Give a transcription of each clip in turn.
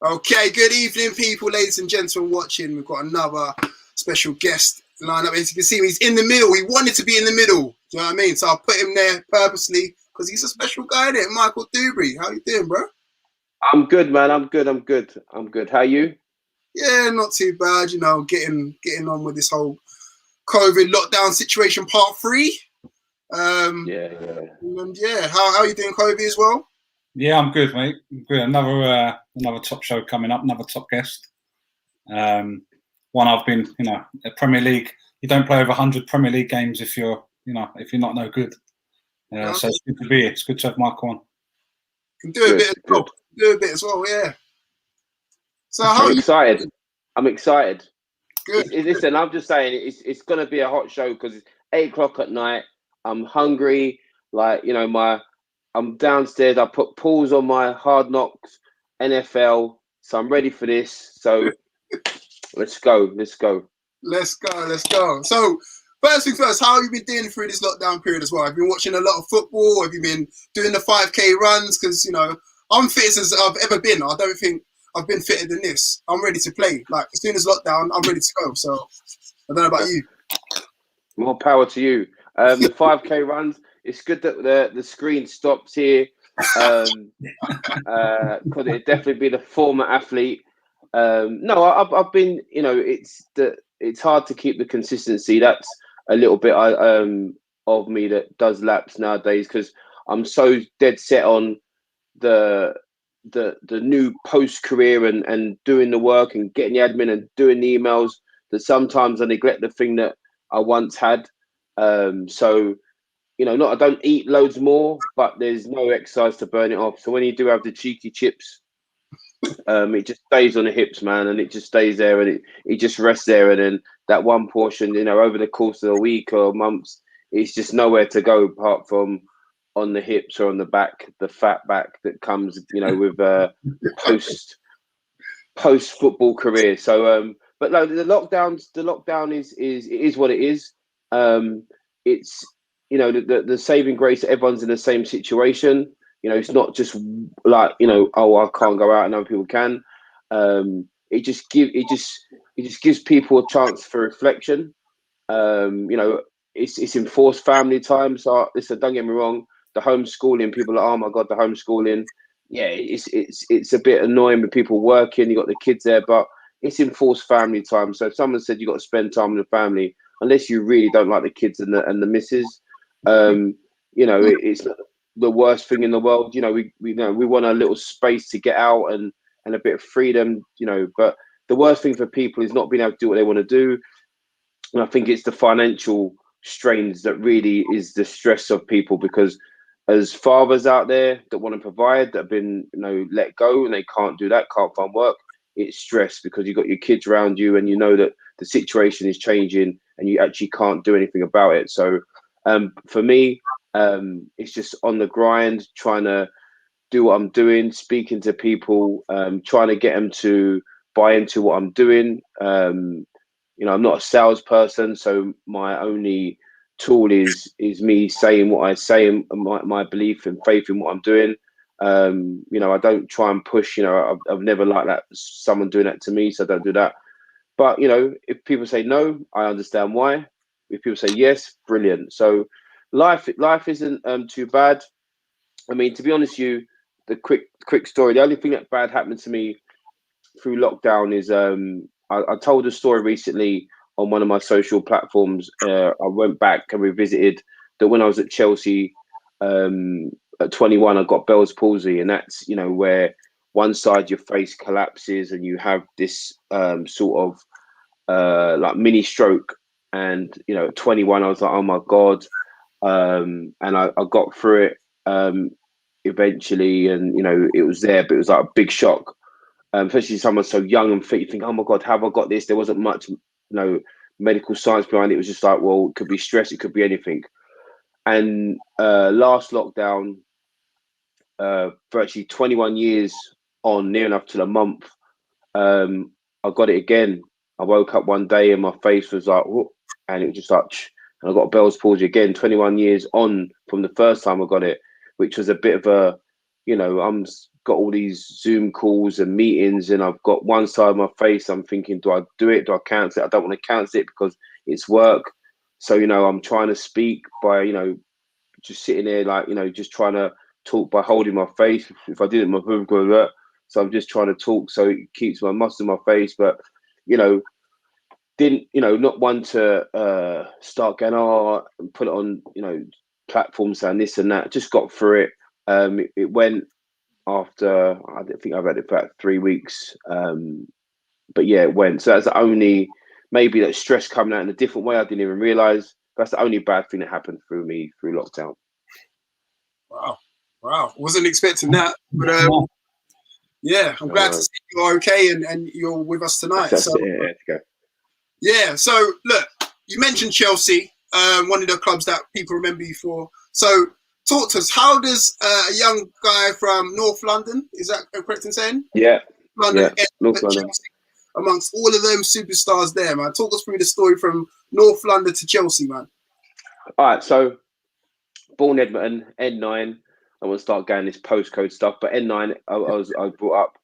Okay, good evening, people, ladies and gentlemen watching. We've got another special guest lined up. As you can see, he's in the middle. He wanted to be in the middle. Do you know what I mean? So I put him there purposely because he's a special guy, innit? Michael Duberry. How you doing, bro? I'm good, man. I'm good. How are you? Yeah, not too bad. You know, getting on with this whole COVID lockdown situation, part 3. Yeah. And yeah, how are you doing, COVID, as well? Yeah, I'm good, mate. I'm good. Another top show coming up. Another top guest. One I've been, a Premier League. You don't play over 100 Premier League games if you're not no good. So it's good to be here. It's good to have Michael on. Can do a bit as well. Do a bit as well, yeah. So how I'm excited. I'm excited. Good. Listen, I'm just saying it's gonna be a hot show because it's 8 o'clock at night. I'm hungry. Like, I'm downstairs. I put pause on my Hard Knocks NFL, so I'm ready for this. So let's go. Let's go. So first thing first, how have you been doing through this lockdown period as well? Have you been watching a lot of football? Have you been doing the 5K runs? Because, I'm fit as I've ever been. I don't think I've been fitter than this. I'm ready to play. Like, as soon as lockdown, I'm ready to go. So I don't know about you. More power to you. The 5K runs. It's good that the screen stops here. Could it definitely be the former athlete? No, I've been. It's hard to keep the consistency. That's a little bit of me that does lapse nowadays because I'm so dead set on the new post career and doing the work and getting the admin and doing the emails that sometimes I neglect the thing that I once had. So I don't eat loads more, but there's no exercise to burn it off. So when you do have the cheeky chips, it just stays on the hips, man, and it just stays there and it just rests there. And then that one portion, over the course of a week or months, it's just nowhere to go apart from on the hips or on the back, the fat back that comes, with post football career. So, but no, the lockdown is what it is. It's the saving grace that everyone's in the same situation. It's not just like oh, I can't go out and other people can. It just gives people a chance for reflection. It's enforced family time. So listen, don't get me wrong. The homeschooling, people are, oh my god, the homeschooling. Yeah, it's a bit annoying with people working. You got the kids there, but it's enforced family time. So if someone said you got to spend time with the family, unless you really don't like the kids and the missus, it's not the worst thing in the world. We want a little space to get out and a bit of freedom. But the worst thing for people is not being able to do what they want to do. And I think it's the financial strains that really is the stress of people, because as fathers out there that want to provide, that have been let go and they can't do that, can't find work, it's stress because you've got your kids around you and that the situation is changing and you actually can't do anything about it. So for me, it's just on the grind, trying to do what I'm doing, speaking to people, trying to get them to buy into what I'm doing. I'm not a salesperson, so my only tool is me saying what I say and my belief and faith in what I'm doing. I don't try and push. I've never liked that someone doing that to me, so I don't do that. But if people say no, I understand why. If people say yes, brilliant. So life isn't too bad. I mean, to be honest with you, the quick story. The only thing that bad happened to me through lockdown is I told a story recently on one of my social platforms. I went back and revisited that when I was at Chelsea at 21, I got Bell's palsy, and that's where one side of your face collapses and you have this sort of like mini stroke. And at 21, I was like, oh my god, and I got through it eventually, and it was there, but it was like a big shock. Especially someone so young and fit, you think, oh my god, how have I got this? There wasn't much medical science behind it. It was just like, well, it could be stress, it could be anything. And last lockdown, virtually 21 years on, near enough to a month, I got it again. I woke up one day and my face was like, whoop, and it was just like, and I got Bell's palsy again, 21 years on from the first time I got it, which was a bit of a, I'm got all these Zoom calls and meetings, and I've got one side of my face. I'm thinking, do I do it? Do I cancel it? I don't want to cancel it because it's work. So, you know, I'm trying to speak by, you know, just sitting there, like, you know, just trying to talk by holding my face. If I did it, my mouth would go like that. So I'm just trying to talk so it keeps my muscle in my face. But, you know, didn't, you know, not one to start going, and put it on, you know, platforms and this and that. Just got through it. It went after, I think I've had it for about 3 weeks. But yeah, it went. So that's the only, maybe that stress coming out in a different way. I didn't even realize. That's the only bad thing that happened through lockdown. Wow. Wasn't expecting that. But yeah, I'm glad to see you're okay and you're with us tonight. That's it. Yeah, so look, you mentioned Chelsea, one of the clubs that people remember you for. So talk to us, how does a young guy from North London, is that correct in saying? Yeah. London, yeah. North London. Chelsea, amongst all of them superstars there, man. Talk us through the story from North London to Chelsea, man. All right, so born Edmonton, N9. I want to start going this postcode stuff, but N9, I brought up.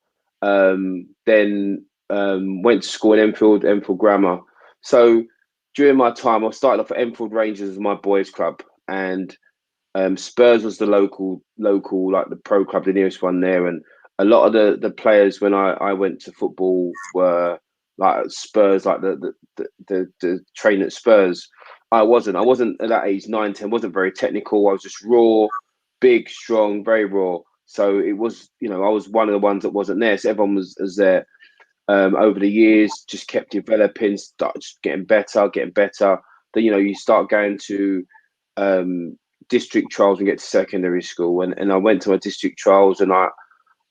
Then went to school in Enfield Grammar. So during my time, I started off at Enfield Rangers as my boys' club, and Spurs was the local, like the pro club, the nearest one there. And a lot of the players when I went to football were like Spurs, like the train at Spurs. I wasn't at that age, 9, 10, wasn't very technical. I was just raw, big, strong, very raw. So it was, you know, I was one of the ones that wasn't there. So everyone was there. Over the years, just kept developing, started getting better. Then, you know, you start going to district trials and get to secondary school. And I went to my district trials, and I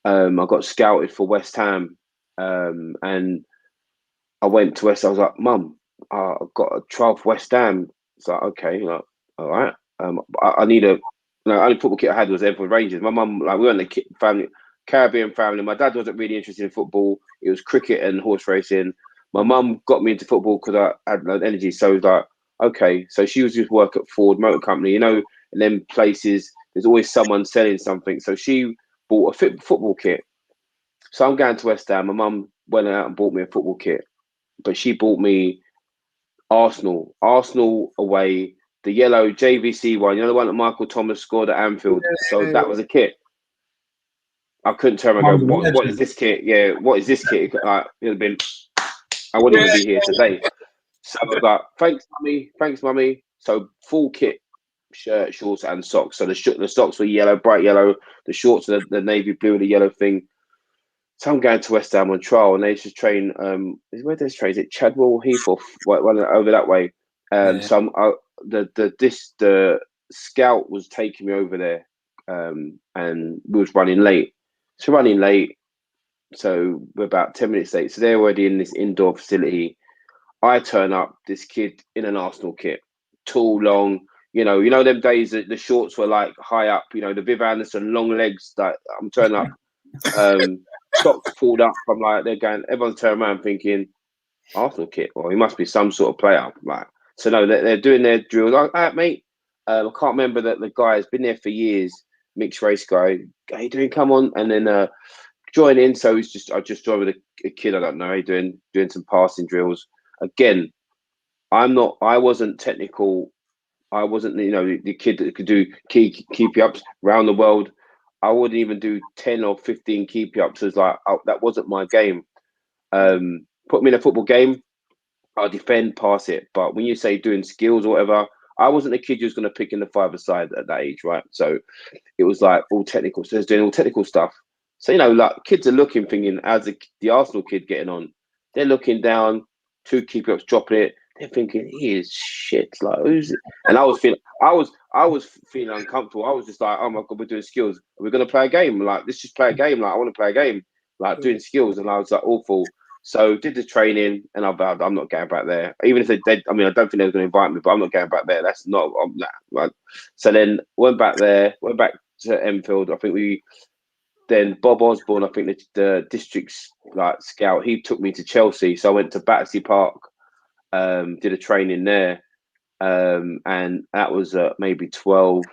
got scouted for West Ham. And I went to West Ham. I was like, Mum, I've got a trial for West Ham. It's like, okay, like, all right. I need a, you know, only football kit I had was Enfield Rangers. My mum, like, we weren't the family, Caribbean family. My dad wasn't really interested in football. It was cricket and horse racing. My mum got me into football because I had no energy. So it was like, okay. So she was just work at Ford Motor Company, you know, and then places, there's always someone selling something. So she bought a football kit. So I'm going to West Ham. My mum went out and bought me a football kit, but she bought me Arsenal away, the yellow JVC one, you know, the one that Michael Thomas scored at Anfield. So that was a kit. I couldn't turn around and go, what is this kit? Yeah, what is this kit? It would have been, I wouldn't even be here today. So I was like, thanks, mummy. So full kit, shirt, shorts, and socks. So the socks were yellow, bright yellow. The shorts are the navy blue with the yellow thing. So I'm going to West Ham on trial, and they just train. Where does train? Is it Chadwell, Heath, or over that way? So the scout was taking me over there, and we was running late. So we're about 10 minutes late. So they're already in this indoor facility. I turn up, this kid in an Arsenal kit, tall, long. You know them days that the shorts were like high up. You know, the Viv Anderson long legs. That I'm turning up. Socks pulled up. I'm like, they're going. Everyone's turning around thinking, Arsenal kit. Well, he must be some sort of player. Like, so no, they're doing their drills. Like, all right, mate. I can't remember that the guy has been there for years. Mixed race guy. How you doing? Come on, and then join in. So I just joined with a kid I don't know. Doing some passing drills. Again, I wasn't technical. I wasn't, you know, the kid that could do keep ups around the world. I wouldn't even do 10 or 15 keep ups. It's like, that wasn't my game. Put me in a football game, I'll defend, pass it. But when you say doing skills or whatever, I wasn't a kid who was going to pick in the 5-a-side at that age, right? So it was like all technical. So it's doing all technical stuff. So, you know, like kids are looking, thinking, how's the Arsenal kid getting on? They're looking down, 2 keep ups, dropping it. They're thinking, he is shit. Like, who's it? And I was feeling uncomfortable. I was just like, oh my God, we're doing skills. Are we going to play a game? Like, let's just play a game. Like, I want to play a game. Like, doing skills. And I was like, awful. So did the training, and I'm not going back there. Even if they did, I mean, I don't think they were going to invite me, but I'm not going back there. That's not, right. So then went back to Enfield. I think then Bob Osborne, I think the district's like scout, he took me to Chelsea. So I went to Battersea Park, did a training there, and that was maybe 12.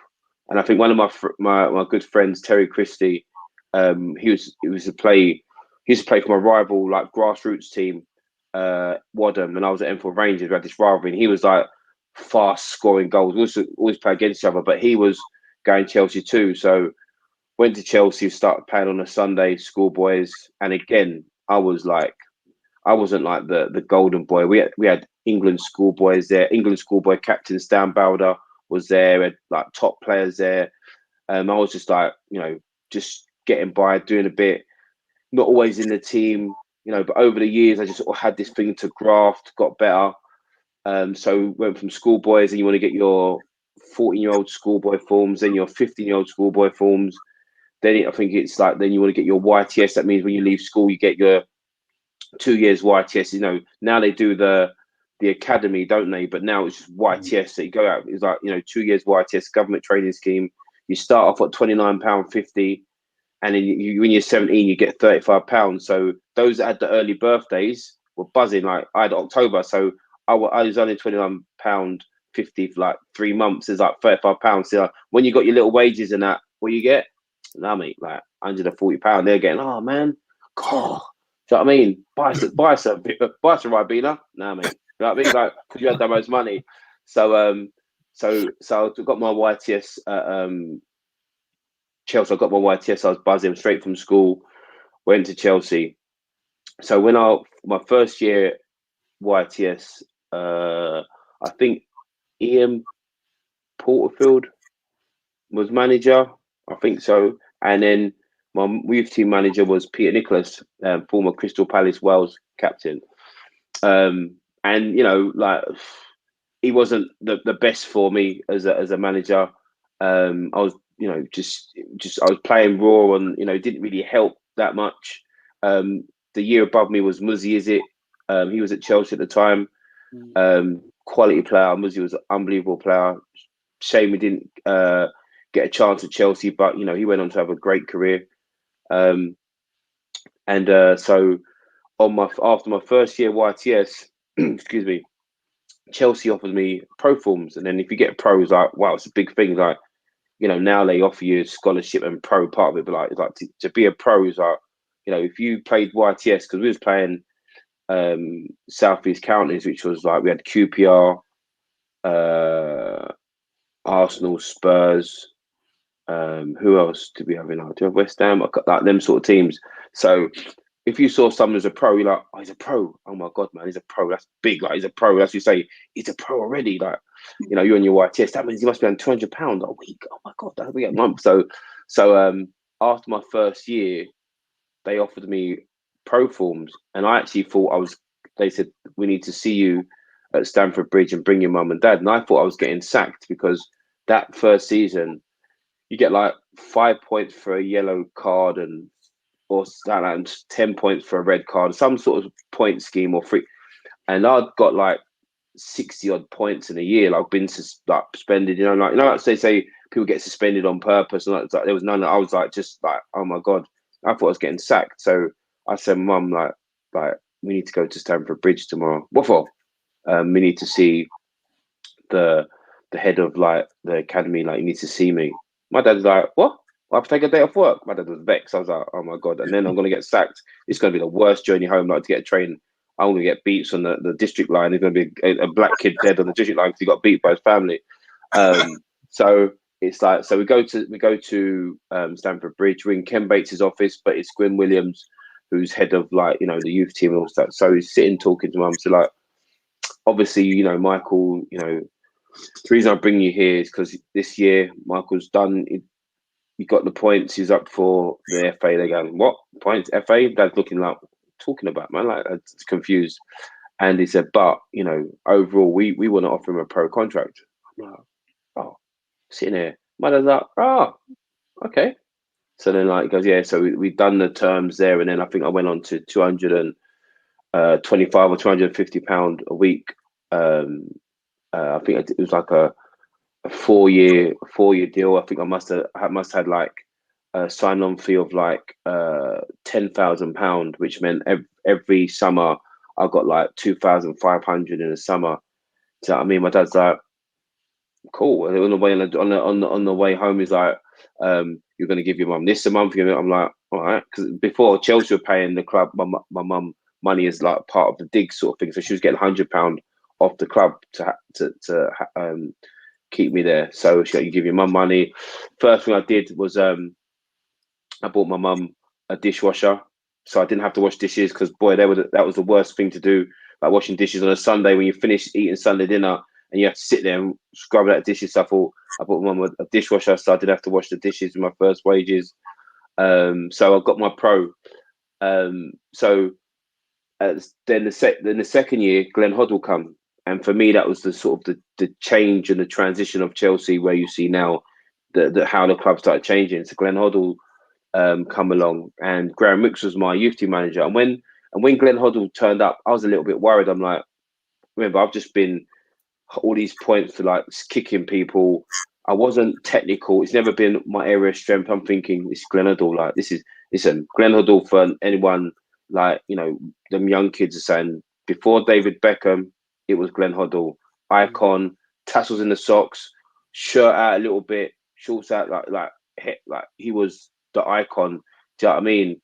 And I think one of my good friends, Terry Christie, He used to play for my rival like grassroots team, Wadham, and I was at Enfield Rangers. We had this rivalry, and he was like fast scoring goals. We always play against each other, but he was going Chelsea too. So went to Chelsea, started playing on a Sunday, schoolboys, and again I wasn't like the golden boy. We had England schoolboys there. England schoolboy captain Stan Bowder was there. We had like top players there. I was just like, just getting by, doing a bit, not always in the team, but over the years, I just sort of had this thing to graft, got better. So went from schoolboys, and you want to get your 14-year-old schoolboy forms, then your 15-year-old schoolboy forms. Then I think it's like, then you want to get your YTS. That means when you leave school, you get your 2 years YTS. Now they do the academy, don't they? But now it's just YTS that you go out. It's like, 2 years YTS, government training scheme. You start off at £29.50, and then when you're 17, you get £35. So those that had the early birthdays were buzzing. Like I had October, so I was only £29.50 for like 3 months. It's like £35. So when you got your little wages and that, what you get? Nah, mate, like £140. They're getting, oh man, God. Do you know what I mean? Buy some Ribena. Nah, mate. You know what I mean? Like, because you had the most money. So I got my YTS at Chelsea. I got my YTS. I was buzzing straight from school. Went to Chelsea. So when my first year YTS, I think Ian Porterfield was manager. I think so. And then my youth team manager was Peter Nicholas, former Crystal Palace Wales captain. And like he wasn't the best for me as a manager. I was just I was playing raw, and didn't really help that much. The year above me was Muzzy, is it? He was at Chelsea at the time. Quality player. Muzzy was an unbelievable player. Shame he didn't get a chance at Chelsea, but he went on to have a great career. So after my first year YTS, excuse me, Chelsea offered me pro forms, and then if you get pros, like wow, it's a big thing. Like now they offer you a scholarship and pro part of it, but like it's like to be a pro is like if you played YTS, because we was playing South East counties, which was like we had QPR, Arsenal, Spurs. Who else did we have in our? Do we have West Ham? Like them sort of teams. So if you saw someone as a pro, you're like, oh, he's a pro. Oh my God, man, he's a pro. That's big. Like he's a pro. That's what you say. He's a pro already. Like you're on your YTS. That means he must be on £200 a week. Oh my God, that'll be a month. So after my first year, they offered me pro forms, and I actually thought they said, we need to see you at Stamford Bridge and bring your mum and dad. And I thought I was getting sacked, because that first season, you get like 5 points for a yellow card or 10 points for a red card, some sort of point scheme or free. And I'd got like 60 odd points in a year. Like been suspended, like they say people get suspended on purpose. And like there was none. I was like, just like, oh my God, I thought I was getting sacked. So I said, Mum, like we need to go to Stamford Bridge tomorrow. What for? We need to see the head of like the academy. Like, you need to see me. My dad's like, what? I have to take a day off work. My dad was vexed. I was like, oh my God. And then I'm going to get sacked. It's going to be the worst journey home, like to get a train. I'm going to get beats on the district line. There's going to be a black kid dead on the district line because he got beat by his family. So it's like, so we go to Stamford Bridge. We're in Ken Bates' office, but it's Gwyn Williams, who's head of like, the youth team and all that. So he's sitting talking to Mum. So like, obviously, Michael, the reason I bring you here is because this year Michael's done. He got the points. He's up for the FA. They're going, what points? FA? Dad's looking like, talking about, man, like it's confused. And he said, but overall, we want to offer him a pro contract. I'm like, oh, sitting here. My dad's like, oh, okay. So then like he goes, yeah. So we've done the terms there, and then I think I went on to £225 or £250 a week. I think it was like a 4-year deal. I think I must have like a sign-on fee of like £10,000, which meant every summer I got like 2,500 in the summer. So I mean, my dad's like, cool. And on the way on the way home, he's like, you're going to give your mum this a month. I'm like, all right, because before Chelsea were paying the club, my mum money is like part of the dig sort of thing. So she was getting £100 off the club to keep me there. So she got, you give your mum money. First thing I did was I bought my mum a dishwasher, so I didn't have to wash dishes, because boy, that was the worst thing to do, like washing dishes on a Sunday when you finish eating Sunday dinner and you have to sit there and scrub that dishes. So I bought my mum a dishwasher, so I didn't have to wash the dishes with my first wages. So I got my pro. Then the second year, Glenn Hoddle come, and for me that was the sort of the change and the transition of Chelsea, where you see now how the club started changing. So Glenn Hoddle come along, and Graham Ricks was my youth team manager. And when Glenn Hoddle turned up, I was a little bit worried. I'm like, remember, I've just been all these points for like kicking people. I wasn't technical. It's never been my area of strength. I'm thinking, this is Glenn Hoddle. Like, listen, Glenn Hoddle, for anyone, like, you know, them young kids are saying, before David Beckham, it was Glenn Hoddle. Icon, tassels in the socks, shirt out a little bit, shorts out, like he was the icon. Do you know what I mean?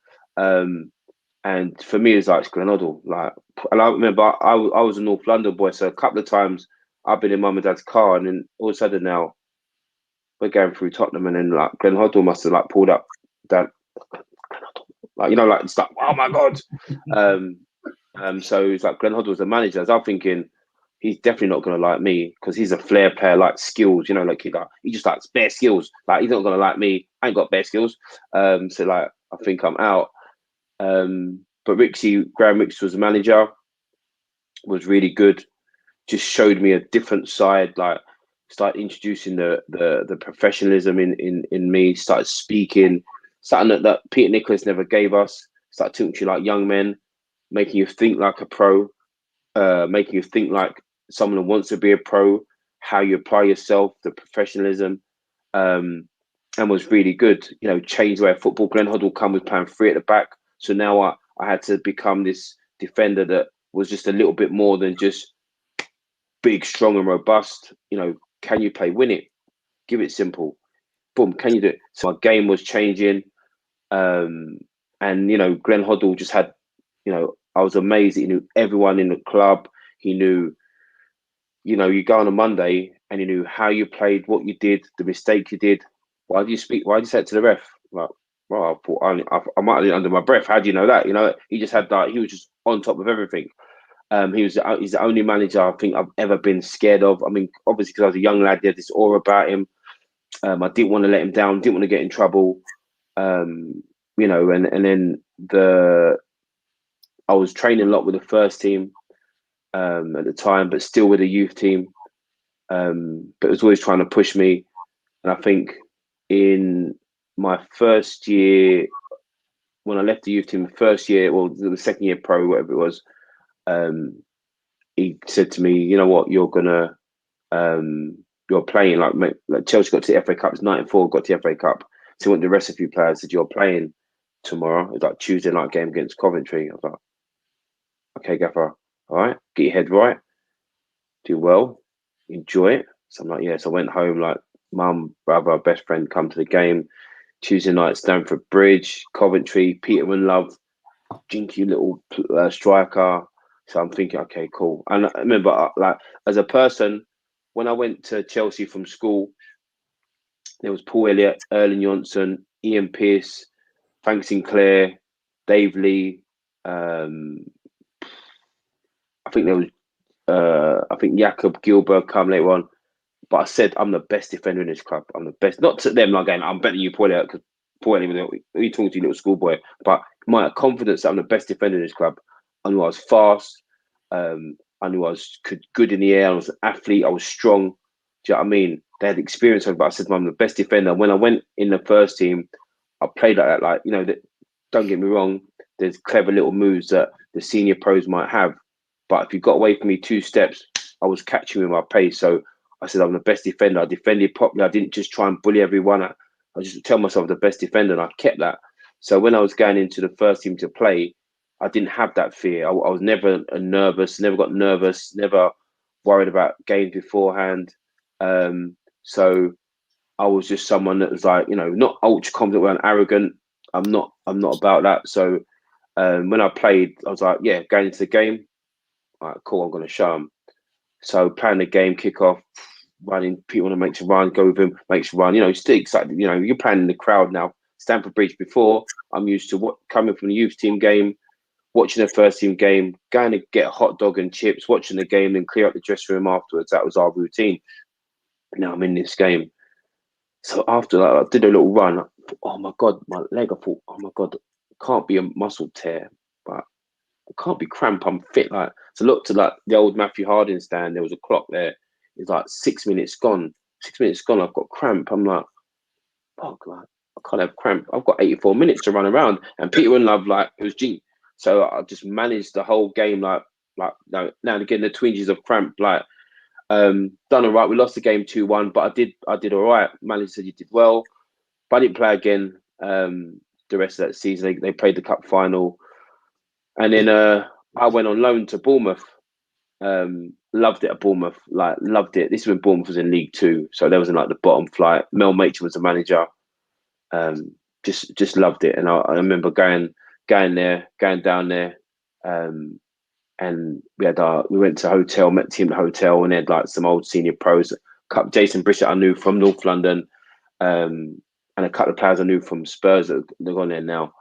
And for me, it's like, it's Glenn Hoddle. Like, and I remember I was a North London boy, so a couple of times I've been in mum and dad's car, and then all of a sudden now we're going through Tottenham, and then like Glenn Hoddle must have like pulled up that, like, you know, like, it's like, oh my god. So it's like Glenn Hoddle was the manager. So I'm thinking, he's definitely not going to like me, because he's a flair player, like skills, you know, like he just likes bare skills. Like, he's not going to like me. I ain't got bare skills. So like, I think I'm out. But Graham Ricks was the manager, was really good. Just showed me a different side. Like, started introducing the professionalism in me. Started speaking something that Peter Nicholas never gave us. Started talking to you like young men, making you think like a pro, making you think like someone who wants to be a pro. How you apply yourself, the professionalism, and was really good. You know, changed the way of football. Glenn Hoddle come with playing 3 at the back, so now I had to become this defender that was just a little bit more than just big, strong, and robust. You know, can you play? Win it. Give it simple. Boom. Can you do it? So my game was changing, and you know, Glenn Hoddle just had, you know, I was amazed. He knew everyone in the club. He knew, you know, you go on a Monday and he knew how you played, what you did, the mistake you did. Why do you speak? Why do you say it to the ref? Like, well, I thought I might have done it under my breath. How do you know that? You know, he just had that. He was just on top of everything. He's the only manager I think I've ever been scared of. I mean, obviously, because I was a young lad, he had this aura about him. I didn't want to let him down. Didn't want to get in trouble. You know, and then I was training a lot with the first team at the time, but still with the youth team. But it was always trying to push me. And I think in my first year, when I left the youth team, the first year, well, the second year pro, whatever it was, he said to me, you know what, you're playing, like Chelsea got to the FA Cup, it's 94, got to the FA Cup. So he went to the rest of a few players, said, you're playing tomorrow. It's like Tuesday night game against Coventry. I was like, okay, Gaffer, all right, get your head right, do well, enjoy it. So I'm like, yeah. So I went home, like, mum, brother, best friend come to the game. Tuesday night, Stamford Bridge, Coventry, Peterman Love, jinky little striker. So I'm thinking, okay, cool. And I remember, like, as a person, when I went to Chelsea from school, there was Paul Elliott, Erling Johnson, Ian Pearce, Frank Sinclair, Dave Lee. I think there was, I think Jakob Gilbert come later on. But I said, I'm the best defender in this club. I'm the best. Not to them, like, going, I'm better than you, Paul Elliott, because Paul Elliott, who you talking to, you little schoolboy. But my confidence that I'm the best defender in this club. I knew I was fast. I knew I was good in the air. I was an athlete. I was strong. Do you know what I mean? They had experience of it, but I said, I'm the best defender. When I went in the first team, I played like that. Like, you know, don't get me wrong, there's clever little moves that the senior pros might have. But if you got away from me 2 steps, I was catching with my pace. So I said, I'm the best defender. I defended properly. I didn't just try and bully everyone. I just tell myself the best defender, and I kept that. So when I was going into the first team to play, I didn't have that fear. I was never nervous, never got nervous, never worried about games beforehand. So I was just someone that was like, you know, not ultra confident and arrogant. I'm not about that. So when I played, I was like, yeah, going into the game, all right, cool, I'm going to show them. So playing the game, kick off, running, people want to make you run, go with him, makes you run. You know, still excited. You know, you're playing in the crowd now. Stamford Bridge before, I'm used to coming from the youth team game, watching the first team game, going to get a hot dog and chips, watching the game, then clear up the dressing room afterwards. That was our routine. Now I'm in this game. So after that, I did a little run. Oh my God, my leg. I thought, oh my God, it can't be a muscle tear, but it can't be cramp. I'm fit. Like, so look to like the old Matthew Harding stand. There was a clock there. It's like 6 minutes gone. 6 minutes gone. I've got cramp. I'm like, fuck, like I can't have cramp. I've got 84 minutes to run around. And Peter and Love, like, it was G. So I just managed the whole game, like now and again the twinges of cramp, like. Done all right. We lost the game 2-1, but I did all right. Manager said you did well, but I didn't play again. The rest of that season, they played the cup final, and then I went on loan to Bournemouth. Loved it at Bournemouth. Like loved it. This is when Bournemouth was in League Two, so there was in like the bottom flight. Mel Machin was the manager. Just loved it, and I remember going down there. And we went to a hotel, met the team at the hotel, and they had like some old senior pros. Jason Brissett I knew from North London, and a couple of players I knew from Spurs that they're gone there now.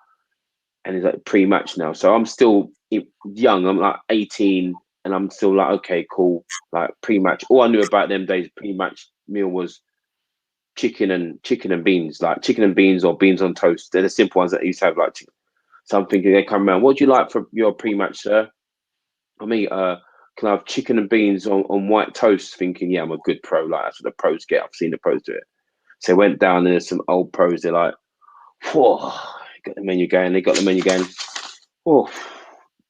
And it's like pre-match now, so I'm still young. I'm like 18, and I'm still like, okay, cool. Like pre-match, all I knew about them days pre-match meal was chicken and beans, like chicken and beans or beans on toast. They're the simple ones that I used to have. Like, so I'm thinking they come around. What do you like for your pre-match, sir? I mean, can I have chicken and beans on white toast? Thinking, yeah, I'm a good pro. Like that's what the pros get. I've seen the pros do it. So I went down and there's some old pros. They're like, whoa, got the menu going. They got the menu going. Oh,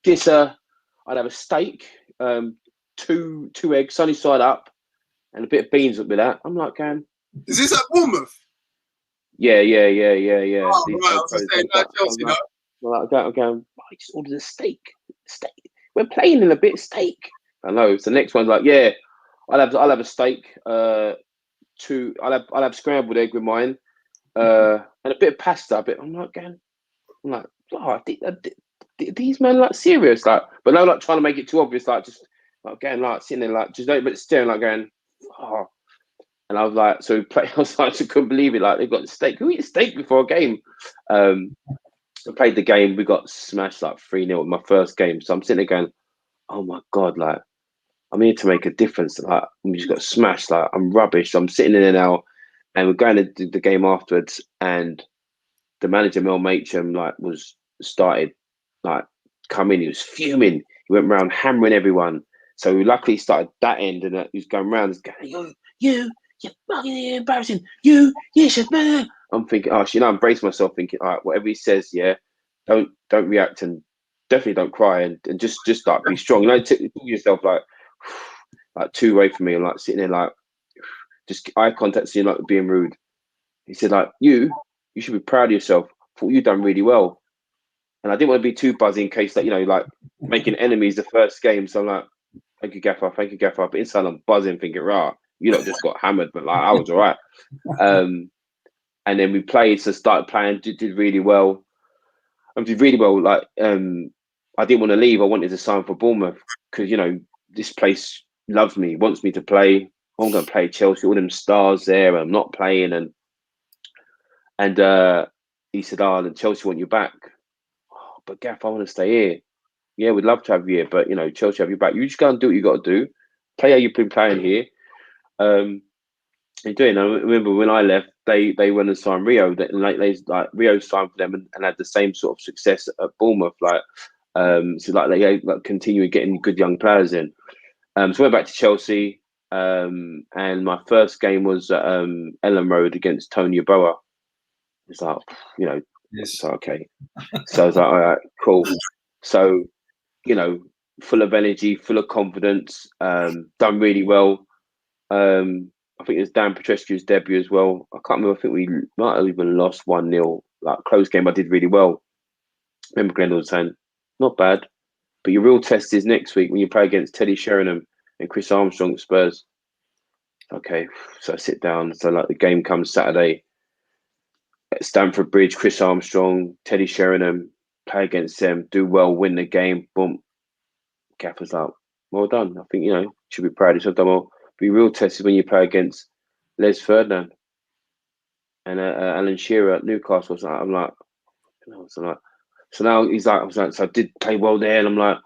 this I'd have a steak, two eggs, sunny side up, and a bit of beans up with that. I'm like going. Is this at Bournemouth? Yeah. Oh, right. I was just saying that Chelsea, no? I'm going. I just ordered a steak. We're playing in a bit of steak. I know. So the next one's like, yeah, I'll have a steak. I'll have scrambled egg with mine, and a bit of pasta. I'm like, oh, these men like serious, like, but no, like trying to make it too obvious, like just like going like sitting there like just but staring like going, oh. And I was like, so I was like, I couldn't believe it. Like they've got the steak. Who eats steak before a game? I played the game. We got smashed like 3-0 in my first game. So I'm sitting there going, oh my God, like I'm here to make a difference. Like we just got smashed. Like I'm rubbish. So I'm sitting in there now, and we're going to do the game afterwards. And the manager Mel Machin like was started like coming. He was fuming. He went around hammering everyone. So we luckily started that end, and he was going around. Going, you're fucking embarrassing. You should. I'm thinking, oh, I embrace myself, thinking, all right, whatever he says, yeah, don't react and definitely don't cry and just like be strong. You know, put yourself like 2 away from me and like sitting there like just eye contact, seeing like being rude. He said like you should be proud of yourself. Thought you done really well, and I didn't want to be too buzzy in case that like making enemies the first game. So I'm like, thank you, Gaffer. But inside I'm buzzing, thinking, rah, you lot just got hammered, but like I was all right. And then we played, so started playing, did really well. I did really well. Like, I didn't want to leave. I wanted to sign for Bournemouth because, this place loves me, wants me to play. I'm going to play Chelsea, all them stars there, and I'm not playing. And he said, oh, Chelsea want you back. Oh, but Gaff, I want to stay here. Yeah, we'd love to have you here, but, Chelsea have you back. You just go and do what you got to do. Play how you've been playing here. I remember when I left, they went and signed Rio. Rio signed for them and had the same sort of success at Bournemouth. So they continuing getting good young players in. So I went back to Chelsea, and my first game was at Ellen Road against Tony Yeboah. It's like, yes. So, okay. So I was like, all right, cool. So, full of energy, full of confidence, done really well. I think it was Dan Petrescu's debut as well. I can't remember. I think we might have even lost 1-0. Like close game, I did really well. Remember Glendon was saying, not bad. But your real test is next week when you play against Teddy Sheringham and Chris Armstrong at Spurs. Okay, so I sit down. So like the game comes Saturday at Stamford Bridge. Chris Armstrong, Teddy Sheringham, play against them, do well, win the game. Boom. Gaffer's like, well done. I think should be proud of yourself. Done well. Be real tested when you play against Les Ferdinand and Alan Shearer at Newcastle. So I'm like, so now he's like, so I did play well there, and I'm like,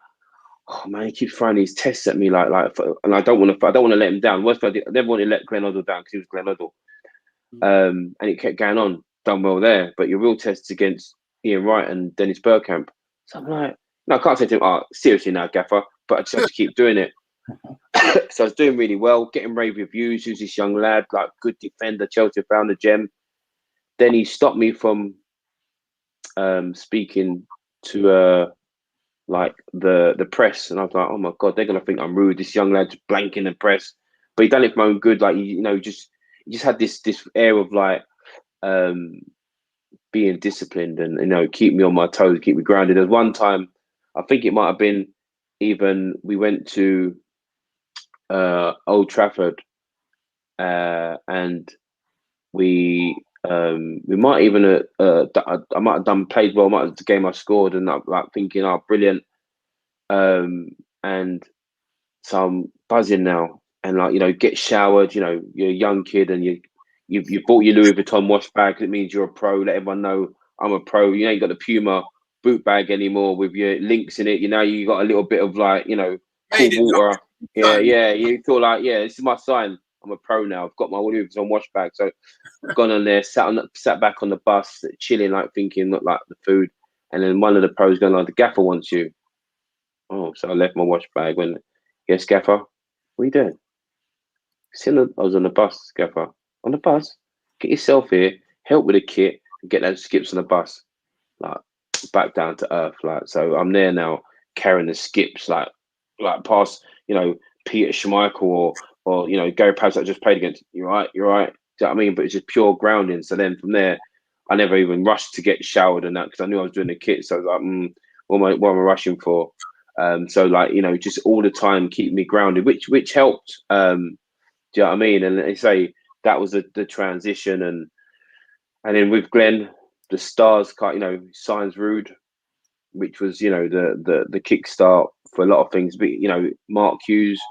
oh man, he keeps throwing these tests at me, and I don't want to let him down. Worst part, I never wanted to let Glenn Hoddle down because he was Glenn Hoddle, and it kept going on. Done well there, but your real tests against Ian Wright and Dennis Bergkamp. So I'm like, no, I can't say to him, oh, seriously now, Gaffer, but I just have to keep doing it. So I was doing really well, getting rave reviews. Who's this young lad, like good defender, Chelsea found a gem. Then he stopped me from speaking to like the press, and I was like, oh my god, they're gonna think I'm rude. This young lad's blanking the press, but he done it for my own good. Like he just had this air of like being disciplined and keep me on my toes, keep me grounded. There's one time, I think it might have been even we went to Old Trafford, and we might even I might have played well, might have the game I scored, and I'm like thinking, oh brilliant, and so I'm buzzing now, and get showered, you're a young kid, and you bought your Louis Vuitton wash bag. It means you're a pro. Let everyone know I'm a pro. You ain't got the Puma boot bag anymore with your links in it. You got a little bit of like cool water. Yeah. You feel like this is my sign. I'm a pro now. I've got my Louis Vuitton wash bag. So I've gone on there, sat back on the bus, chilling, like thinking, not like the food. And then one of the pros going like, the gaffer wants you. Oh, so I left my wash bag. When yes, gaffer, what are you doing? I was on the bus, gaffer. On the bus, get yourself here, help with the kit, and get those skips on the bus, like back down to earth. Like, so I'm there now, carrying the skips, like past, Peter Schmeichel or Gary Paz that just played against. You're right. Do you know what I mean? But it's just pure grounding. So then from there, I never even rushed to get showered and that because I knew I was doing the kit. So I was like, what am I rushing for? So like just all the time keep me grounded, which helped. Do you know what I mean? And they say that was the transition, and then with Glenn, the stars cut. Signs Rude, which was the kickstart for a lot of things. But Mark Hughes,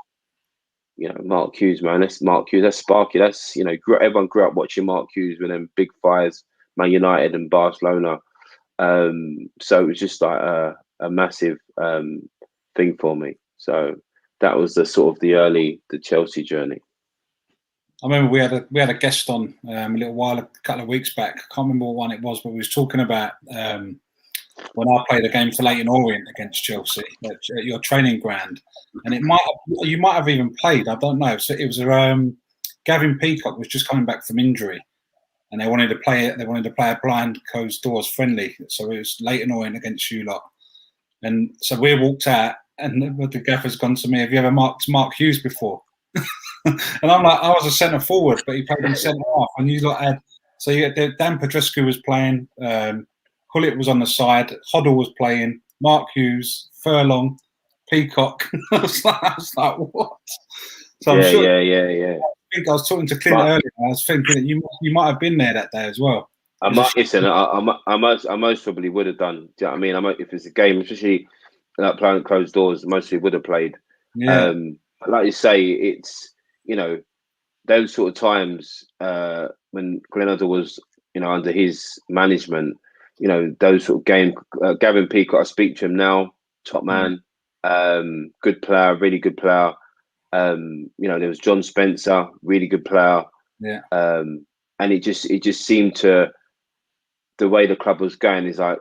Mark Hughes, man, that's Mark Hughes. That's Sparky. That's everyone grew up watching Mark Hughes with them big fires, Man United and Barcelona. So it was just like a massive thing for me. So that was the sort of the Chelsea journey. I remember we had a guest on a couple of weeks back. I can't remember what one it was, but we was talking about when I played a game for Leyton Orient against Chelsea at your training ground, and you might have even played. I don't know. So it was Gavin Peacock was just coming back from injury, and they wanted to play it. They wanted to play a blind closed doors friendly. So it was Leyton Orient against you lot, and so we walked out, and the gaffer's gone to me. Have you ever marked Mark Hughes before? And I'm like, I was a centre forward, but he played in centre half. And you lot had, so you had Dan Pedrescu was playing, Hullet was on the side, Hoddle was playing, Mark Hughes, Furlong, Peacock. I was like, what? So I'm sure. Yeah. I think I was talking to Clint earlier. I was thinking that you might have been there that day as well. I most probably would have done. Do you know what I mean? If it's a game, especially like playing closed doors, mostly would have played. Yeah. Like you say, it's those sort of times when Glenn Hoddle was under his management, those sort of games. Gavin Peacock, I speak to him now, top man, good player, really good player. There was John Spencer, really good player. Yeah. And it just seemed to, the way the club was going is like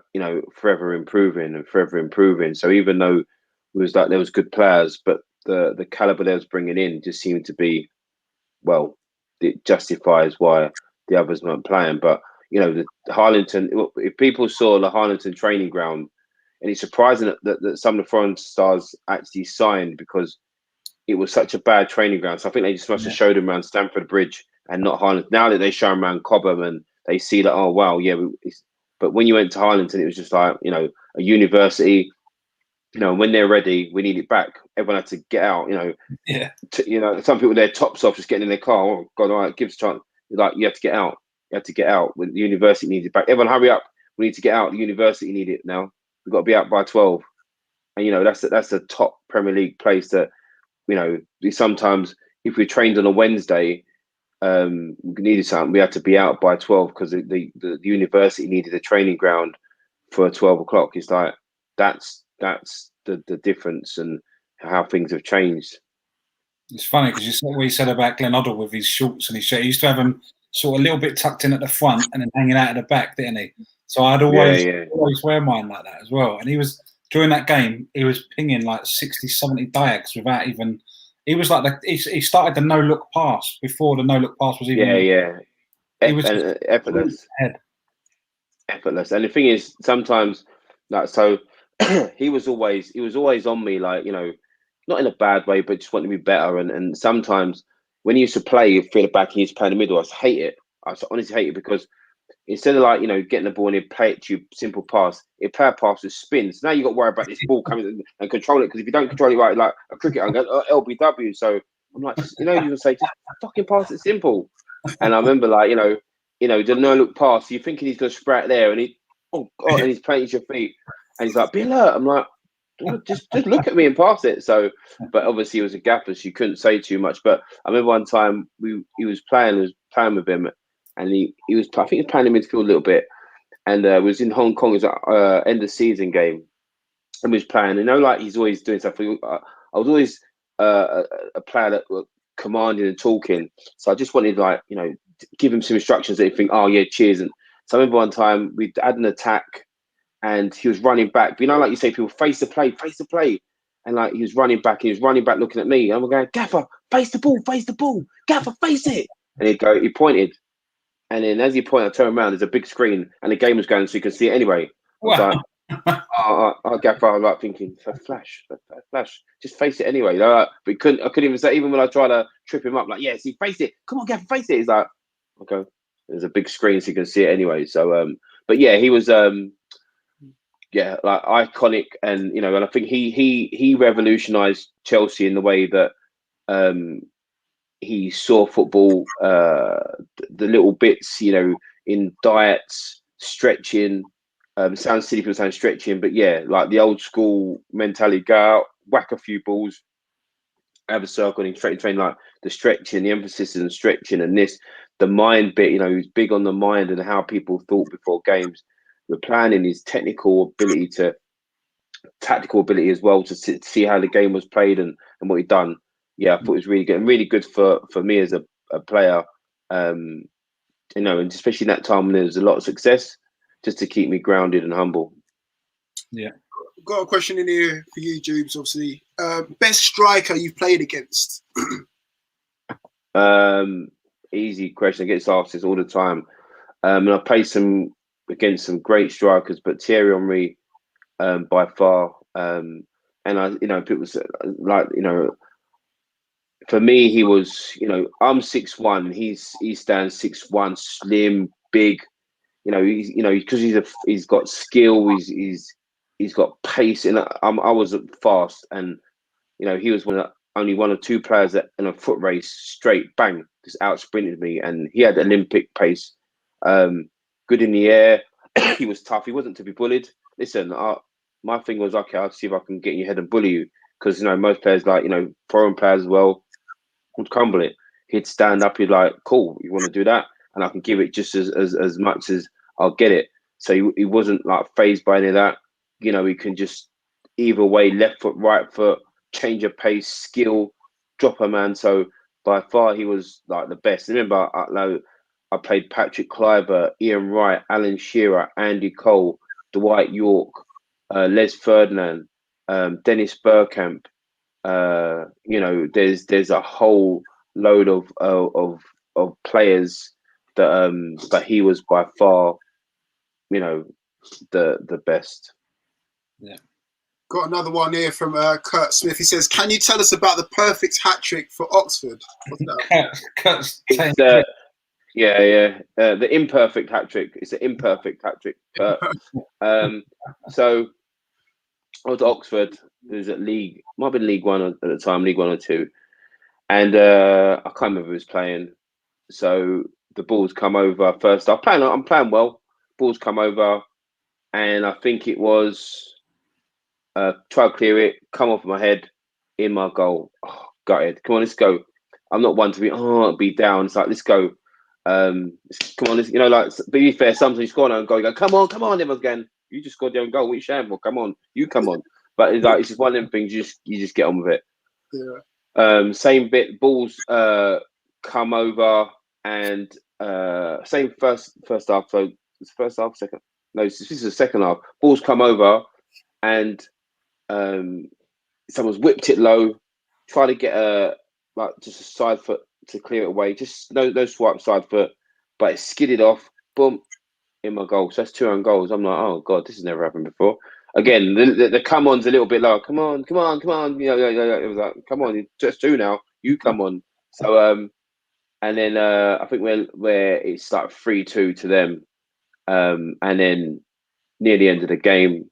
forever improving. So even though it was like there was good players, but the caliber they was bringing in just seemed to be, well, it justifies why the others weren't playing. But the Harlington, if people saw the Harlington training ground, and it's surprising that some of the foreign stars actually signed because it was such a bad training ground. So I think they just must have showed them around Stamford Bridge and not Harlington. Now that they show them around Cobham and they see that, oh wow, yeah. But when you went to Harlington, it was just like a university. when they're ready, we need it back. Everyone had to get out. Yeah. Some people their tops off, just getting in their car. Oh God, all right, give us a chance. Like you have to get out. You have to get out. When the university needs it back. Everyone, hurry up. We need to get out. The university need it now. We've got to be out by 12. And that's a top Premier League place that sometimes if we trained on a Wednesday, we needed something. We had to be out by 12 because the university needed a training ground for 12 o'clock. It's like that's the difference and how things have changed. It's funny because you said what you said about Glenn Hoddle with his shorts and his shirt. He used to have them sort of a little bit tucked in at the front and then hanging out at the back, didn't he? So I'd always wear mine like that as well. And he was during that game, he was pinging like 60, 70 diags without even. He was like he started the no look pass before the no look pass was even. He was effortless. Effortless. And the thing is, sometimes he was always on me, like not in a bad way, but just wanting to be better. And sometimes when he used to play, you feel it back and he used to play in the middle. I hate it. I honestly hate it because instead of getting the ball and he'd play it to you, simple pass, he'd play a pass with spin. So now you got to worry about this ball coming and control it, because if you don't control it right, like a cricket, I'm going LBW. So I'm like, you would say, just fucking pass it simple. And I remember the no look pass. You're thinking he's going to sprat there, and and he's playing at your feet, and he's like, be alert. I'm like, just look at me and pass it. So, but obviously he was a gaffer, so you couldn't say too much. But I remember one time he was playing with him, and he was, I think he was playing in midfield a little bit, and was in Hong Kong. It was end of season game, and was playing. Like he's always doing stuff. I was always a player that was commanding and talking, so I just wanted give him some instructions that he'd think, oh yeah, cheers. And so I remember one time we had an attack, and he was running back. But like you say, people face the play, and like he was running back looking at me. And I'm going, Gaffer, face the ball, Gaffer, face it. And he pointed. And then as he pointed, I turned around, there's a big screen and the game was going, so you can see it anyway. I was like, Gaffer, I was like thinking, flash, just face it anyway. But I couldn't even say, even when I tried to trip him up, like, yeah, see, face it. Come on, Gaffer, face it. He's like, okay. There's a big screen so you can see it anyway. So, but yeah, he was, like iconic, and and I think he revolutionized Chelsea in the way that he saw football, the little bits, in diets, stretching. Sounds silly people saying stretching, but yeah, like the old school mentality: go out, whack a few balls, have a circle, and train like the stretching, the emphasis in stretching, and the mind bit. He's big on the mind and how people thought before games. The planning, his tactical ability as well to see how the game was played and what he'd done. Yeah, I thought it was really good, and really good for me as a player. And especially in that time when there was a lot of success, just to keep me grounded and humble. Yeah. Got a question in here for you, Jubes, obviously. Best striker you've played against? Easy question. I get asked this all the time. And I played against some great strikers, but Thierry Henry, by far. And people say, for me, he was, I'm 6'1", he stands 6'1", slim, big, because he's got skill, he's got pace, and I was fast, and he was only one or two players that in a foot race straight bang just out sprinted me, and he had Olympic pace, good in the air. He was tough. He wasn't to be bullied. Listen, my thing was, okay, I'll see if I can get in your head and bully you, because most players, like foreign players as well, would crumble it. He'd stand up. He'd like, cool, you want to do that, and I can give it just as much as I'll get it. So he wasn't like phased by any of that. He can just either way, left foot, right foot, change of pace, skill, drop a man. So by far, he was like the best. Remember, I played Patrick Kluivert, Ian Wright, Alan Shearer, Andy Cole, Dwight York, Les Ferdinand, Dennis Bergkamp. There's a whole load of players that but he was by far, the best. Yeah. Got another one here from Kurt Smith. He says, "Can you tell us about the perfect hat trick for Oxford?" What's that? The imperfect hat trick. It's an imperfect hat trick. So I was at Oxford. It was at League, might have been League One at the time, League 1 or 2, and I can't remember who was playing. So the balls come over first. I'm playing well. Balls come over, and I think it was try to clear it, come off my head, in my goal. Oh, gutted. Come on, let's go. I'm not one to be down. It's like, let's go. Come on, let's, like, be fair. Sometimes you score an own goal, you go, come on, everyone's going, you just scored your own goal. What are you shouting for? Come on, you come on. But it's like, it's just one of them things. You just get on with it. Yeah. Same bit. Balls come over, and same first half. So it's first half, second. No, this is the second half. Balls come over, and someone's whipped it low, try to get just a side foot to clear it away. Just no swipe side foot, but it skidded off. Boom, in my goal. So that's 2 own goals. I'm like, oh god, this has never happened before. Again, the come on's a little bit lower. Come on. It was like, come on, it's just 2 now. You come on. So and then I think where it's like 3-2 to them, and then near the end of the game,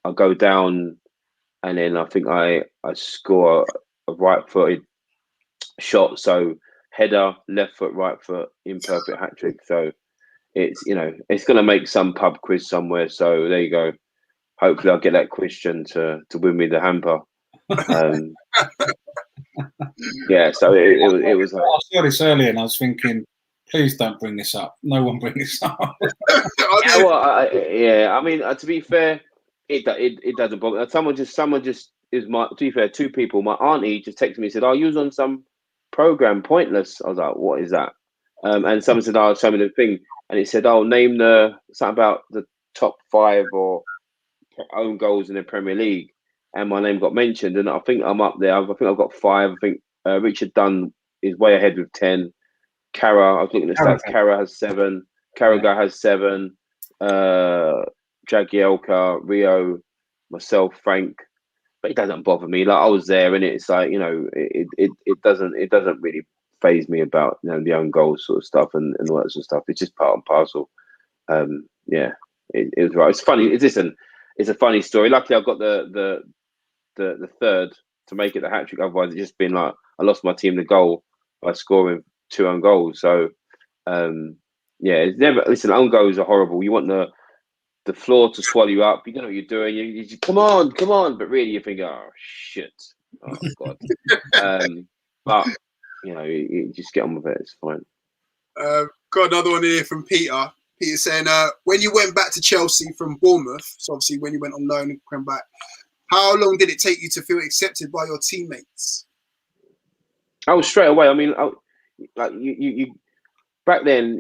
I go down, and then I think I score a right-footed shot. So header, left foot, right foot, imperfect hat trick. So it's it's going to make some pub quiz somewhere. So there you go. Hopefully I'll get that question to win me the hamper. Yeah, so it was. I saw this earlier, and I was thinking, please don't bring this up. No one bring this up. You know what? I mean, to be fair, it doesn't bother. Someone just is my. To be fair, 2 people. My auntie just texted me and said, "Oh, you was on some program, Pointless." I was like, "What is that?" And someone said, "Oh, show me the thing," and it said, "Oh, name something about the top 5 or own goals in the Premier League," and my name got mentioned, and I think I'm up there. I think I've got 5. I think Richard Dunn is way ahead with 10. Cara, I was looking at stats. Cara has 7. Carragher has 7. Jagielka, Rio, myself, Frank. But it doesn't bother me. Like, I was there, and it's like, it doesn't really faze me about the own goals sort of stuff and all that sort of stuff. It's just part and parcel. Yeah, it was right. It's funny. It's a funny story. Luckily, I've got the third to make it the hat trick. Otherwise, it's just been like I lost my team the goal by scoring 2 own goals. So yeah, it's never. Listen, own goals are horrible. You want the floor to swallow you up. You don't know what you're doing. You just, come on, but really you think, oh shit, oh god. But you just get on with it. It's fine. Got another one here from Peter. Peter saying, when you went back to Chelsea from Bournemouth, so obviously when you went on loan and came back, how long did it take you to feel accepted by your teammates? I was straight away. I mean, like you back then,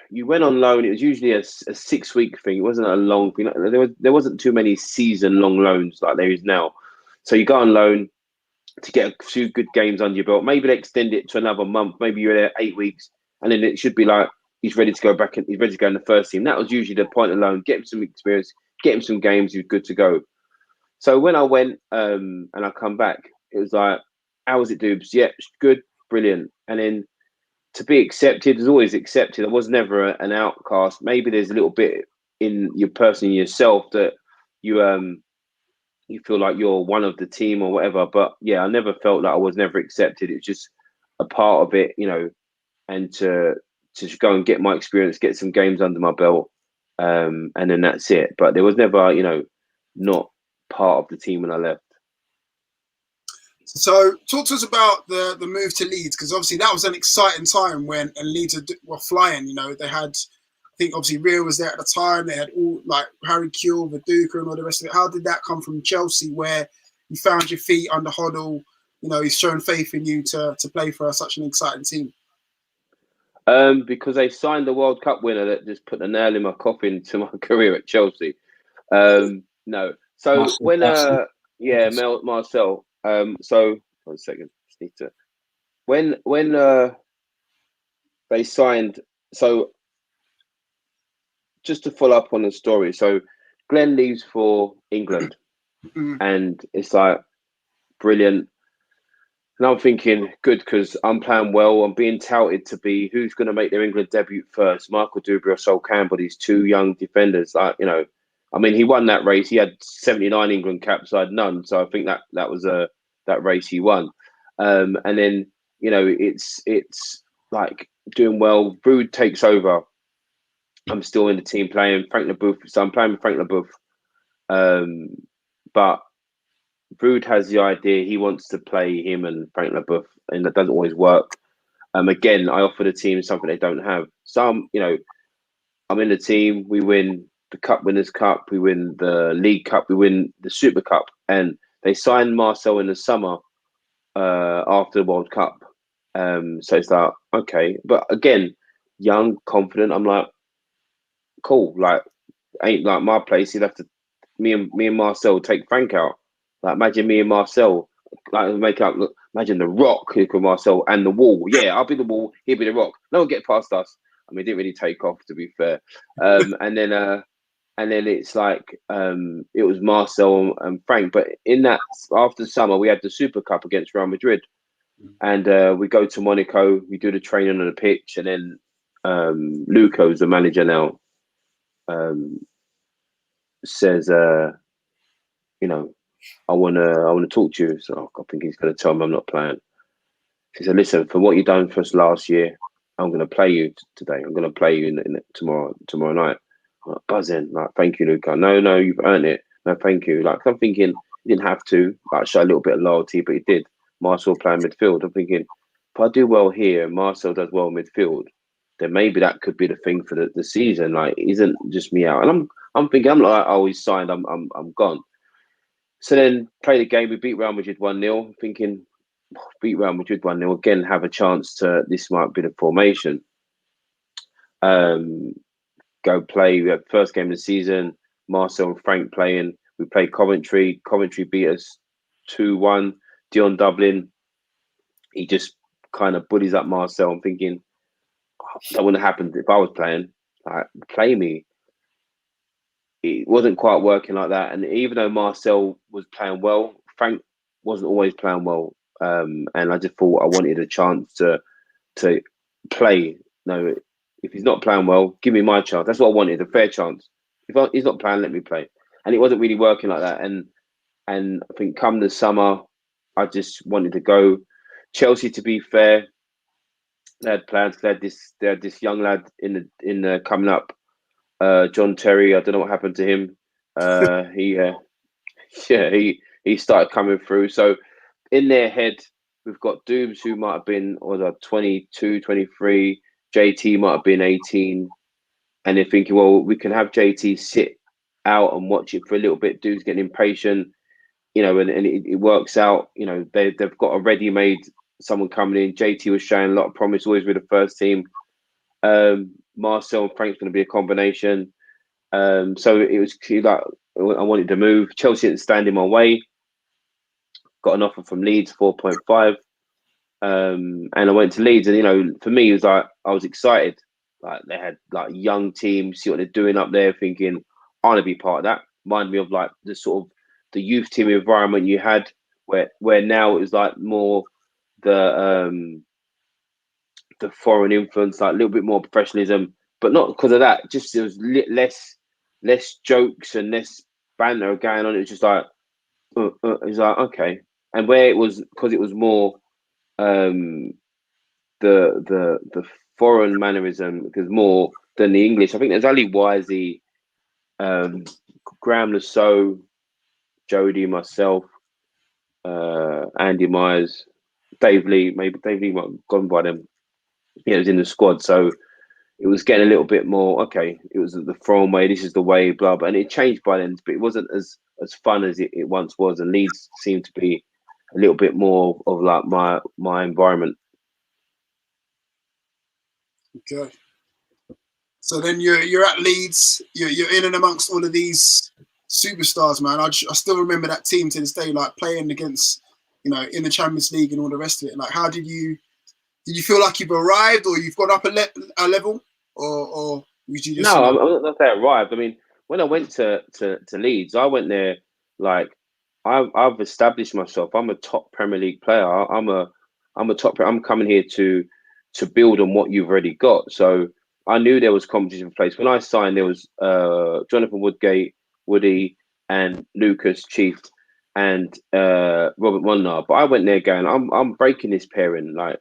you went on loan. It was usually a 6-week thing. It wasn't a long thing. There wasn't too many season-long loans like there is now. So you go on loan to get a few good games under your belt. Maybe they extend it to another month. Maybe you're there 8 weeks, and then it should be like he's ready to go back and he's ready to go in the first team. That was usually the point of loan. Get him some experience, get him some games. He's good to go. So when I went and I come back, it was like, how was it, Dubes? Yeah, good, brilliant. And then to be accepted is always accepted. I was never an outcast. Maybe there's a little bit in your person, yourself, that you feel like you're one of the team or whatever. But yeah, I never felt like I was never accepted. It's just a part of it, and to go and get my experience, get some games under my belt, and then that's it. But there was never, not part of the team when I left. So talk to us about the move to Leeds, because obviously that was an exciting time when Leeds were flying. They had, I think obviously Rio was there at the time. They had all like Harry Kewell, Viduka, and all the rest of it. How did that come from Chelsea, where you found your feet under Hoddle? He's shown faith in you to play for such an exciting team. Because they signed the World Cup winner that just put the nail in my coffin to my career at Chelsea. No, so Marcel. Marcel. So 1 second. Just need to. When they signed, so just to follow up on the story. So Glenn leaves for England, and it's like brilliant. And I'm thinking, good, because I'm playing well. I'm being touted to be who's going to make their England debut first, Michael Duberry or Sol Campbell, these 2 young defenders. Like, I mean, he won that race. He had 79 England caps. I had none. So I think that was that race he won. And then, you know, it's like doing well. Brood takes over. I'm still in the team playing Frank LeBoeuf. So I'm playing with Frank LeBoeuf. But Brood has the idea he wants to play him and Frank LeBoeuf, and that doesn't always work. Again, I offer the team something they don't have. Some, you know, I'm in the team. We win the Cup Winners' Cup. We win the League Cup. We win the Super Cup. And they signed Marcel in the summer after the World Cup. So it's like, okay. But again, young, confident. I'm like, cool. Like, ain't like my place. He'd have to, me and Marcel take Frank out. Like, imagine me and Marcel, like, make up, look, imagine the Rock, with Marcel, and the Wall. Yeah, I'll be the Wall, he'll be the Rock. No one get past us. I mean, it didn't really take off, to be fair. And then it's like it was Marcel and Frank. But in that, after the summer, we had the Super Cup against Real Madrid, and we go to Monaco. We do the training on the pitch, and then Luco's the manager now. Says, you know, I wanna talk to you. So I think he's gonna tell me I'm not playing. He said, listen, for what you done for us last year, I'm gonna play you today. I'm gonna play you in tomorrow night. I'm like, buzzing, like, thank you, Luca. No, you've earned it. No, thank you. Like, I'm thinking he didn't have to, like, show a little bit of loyalty, but he did. Marcel playing midfield. I'm thinking, if I do well here and Marcel does well midfield, then maybe that could be the thing for the season. Like, isn't just me out. And I'm thinking, I'm like, oh, he's signed, I'm gone. So then play the game, we beat Real Madrid 1-0, thinking, beat Real Madrid 1-0, again, have a chance to, this might be the formation. Go play, we had the first game of the season, Marcel and Frank playing, we played Coventry beat us 2-1, Dion Dublin, he just kind of bullies up Marcel. I'm thinking, that wouldn't have happened if I was playing, like, play me. It wasn't quite working like that. And even though Marcel was playing well, Frank wasn't always playing well. And I just thought I wanted a chance to play. No, if he's not playing well, give me my chance. That's what I wanted, a fair chance. If he's not playing, let me play. And it wasn't really working like that. And I think come the summer, I just wanted to go. Chelsea, to be fair, they had plans. They had this young lad in the coming up. John Terry, I don't know what happened to him. He started coming through. So in their head, we've got Dooms, who might have been 22, 23. JT might have been 18. And they're thinking, well, we can have JT sit out and watch it for a little bit. Dude's getting impatient, you know, and it works out. You know, they've got a ready-made someone coming in. JT was showing a lot of promise, always with the first team. Marcel and Frank's going to be a combination. So it was like I wanted to move. Chelsea didn't stand in my way. Got an offer from Leeds, 4.5. And I went to Leeds, and, you know, for me, it was like I was excited. Like, they had like young teams, see what they're doing up there, thinking I want to be part of that. Reminded me of like the sort of the youth team environment you had, where now it was like more the foreign influence, like a little bit more professionalism, but not because of that. Just there was less jokes and less banter going on. It was just like it was like, okay. And where it was, because it was more the foreign mannerism, because more than the English. I think there's Ali Wisey, Graham Lasso, Jody, myself, Andy Myers, Dave Lee. Maybe Dave Lee might have gone by them. Yeah, it was in the squad, so it was getting a little bit more, okay, it was the foreign way, this is the way, blah, blah. And it changed by then, but it wasn't as fun as it once was. And Leeds seemed to be a little bit more of like my environment. Okay. So then you're at Leeds, you're in and amongst all of these superstars, man. I still remember that team to this day, like playing against, you know, in the Champions League and all the rest of it. Like, how did you feel like you've arrived, or you've got up a level, or would you just? No, I'm not saying arrived. I mean, when I went to Leeds, I went there like I've established myself. I'm a top Premier League player. I'm coming here to build on what you've already got. So I knew there was competition in place. When I signed, there was Jonathan Woodgate, Woody, and Lucas Chief, and Robert Molnar. But I went there going, I'm breaking this pairing. I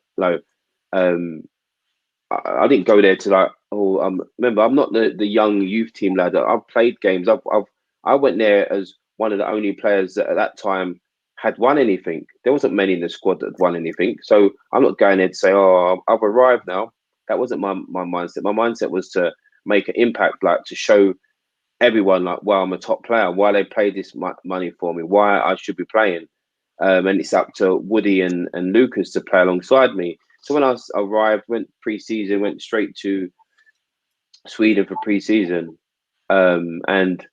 didn't go there to like, remember, I'm not the young youth team lad. I've played games. I went there as one of the only players that at that time had won anything. There wasn't many in the squad that had won anything. So I'm not going there to say, oh, I've arrived now. That wasn't my mindset. My mindset was to make an impact, like to show everyone like, wow, I'm a top player, why they pay this money for me, why I should be playing. And it's up to Woody and Lucas to play alongside me. So when I arrived, went pre-season, went straight to Sweden for pre-season. And,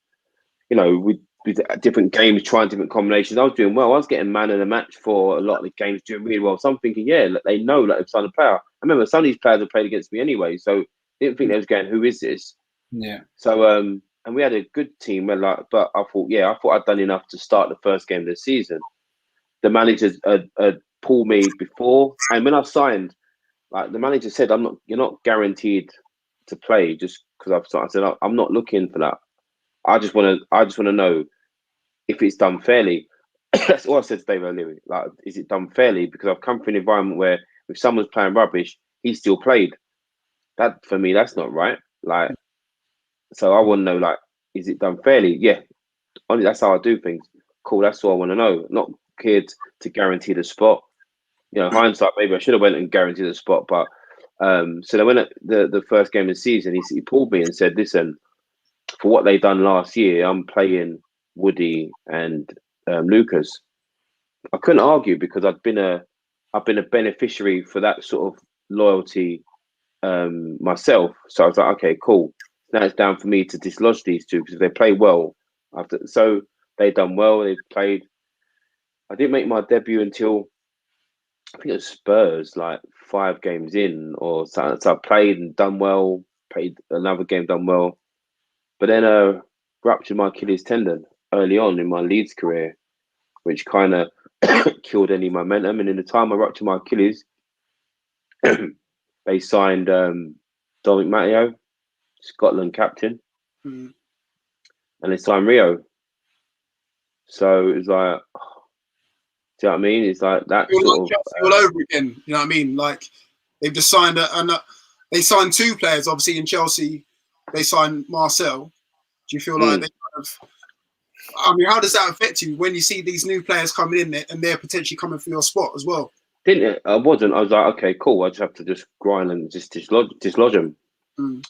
you know, with different games, trying different combinations, I was doing well. I was getting man of the match for a lot of the games, doing really well. So I'm thinking, yeah, they know that they've signed a player. I remember some of these players have played against me anyway, so didn't think they was going, who is this? Yeah. So, and we had a good team, but I thought I'd done enough to start the first game of the season. The managers had pulled me before, and when I signed, like the manager said, you're not guaranteed to play just because I've started. I said, I'm not looking for that. I just want to know if it's done fairly. That's all I said to Dave O'Leary. Like, is it done fairly? Because I've come from an environment where if someone's playing rubbish, he still played. That for me, that's not right. Like, so I want to know, like, is it done fairly? Yeah, only that's how I do things. Cool, that's all I want to know. Not kids to guarantee the spot. You know, hindsight, maybe I should have went and guaranteed the spot. But so then when the first game of the season, he pulled me and said, "Listen, for what they done last year, I'm playing Woody and Lucas." I couldn't argue because I've been a beneficiary for that sort of loyalty myself. So I was like, okay, cool. Now it's down for me to dislodge these two because if they play well, so they've done well. They've played. I didn't make my debut until I think it was Spurs, like 5 games in or something. So I played and done well. Played another game, done well, but then ruptured my Achilles tendon early on in my Leeds career, which kind of killed any momentum. And in the time I ruptured my Achilles, they signed Dominic Matteo, Scotland captain, and they signed Rio. So it was like, do you know what I mean? It's like that sort of all over again. You know what I mean? Like they've just signed they signed 2 players. Obviously in Chelsea, they signed Marcel. Do you feel like they kind of? I mean, how does that affect you when you see these new players coming in there and they're potentially coming for your spot as well? Didn't it? I wasn't. I was like, okay, cool. I just have to just grind and just dislodge them.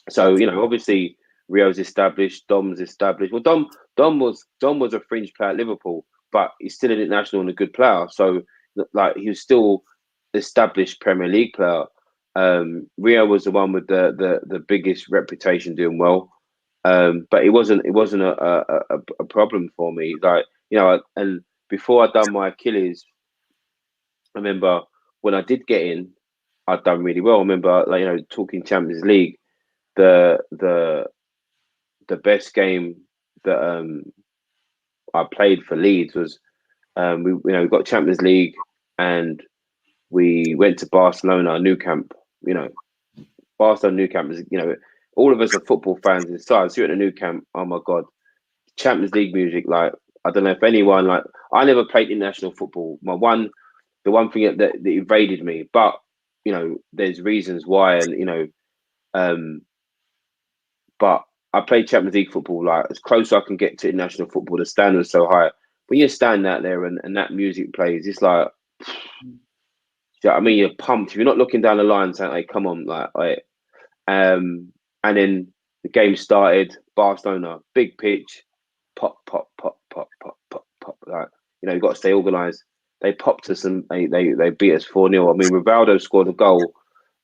So you know, obviously Rio's established, Dom's established. Well, Dom was a fringe player at Liverpool, but he's still an international and a good player. So like he was still established Premier League player. Rio was the one with the biggest reputation, doing well. But it wasn't a problem for me. Like, you know, and before I'd done my Achilles, I remember when I did get in, I'd done really well. I remember, like, you know, talking Champions League, the best game that I played for Leeds was we got Champions League and we went to Barcelona, Nou Camp. You know, Barcelona Nou Camp is, you know, all of us are football fans inside. So you're at the Nou Camp, oh my God, Champions League music. Like, I don't know if anyone, like, I never played international football. The one thing that evaded me, but you know, there's reasons why, and you know, but I played Champions League football, like as close as I can get to international football. The standard was so high. When you stand out there and that music plays, it's like, you know, I mean, you're pumped. If you're not looking down the line saying, "Hey, come on," like, and then the game started. Barcelona, big pitch, pop, pop, pop, pop, pop, pop, pop. Like, you know, you got to stay organised. They popped us and they beat us 4-0. I mean, Rivaldo scored a goal,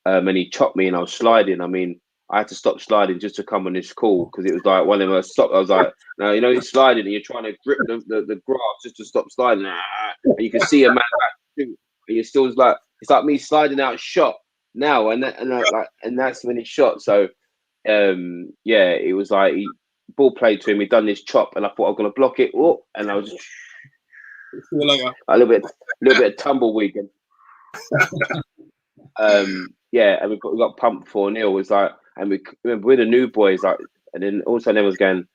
and he chopped me and I was sliding. I mean, I had to stop sliding just to come on this call because it was like one of them. I was like, no, you know, it's sliding and you're trying to grip the grass just to stop sliding. And you can see a man back, and you're still like, it's like me sliding out shot now, and that's when he shot. So, yeah, it was like ball played to him. He'd done this chop, and I thought I'm gonna block it. Oh, and I was just a little bit of tumbleweed. Yeah, and we got pumped 4-0. It was like, and we're the new boys, like, and then also everyone's going,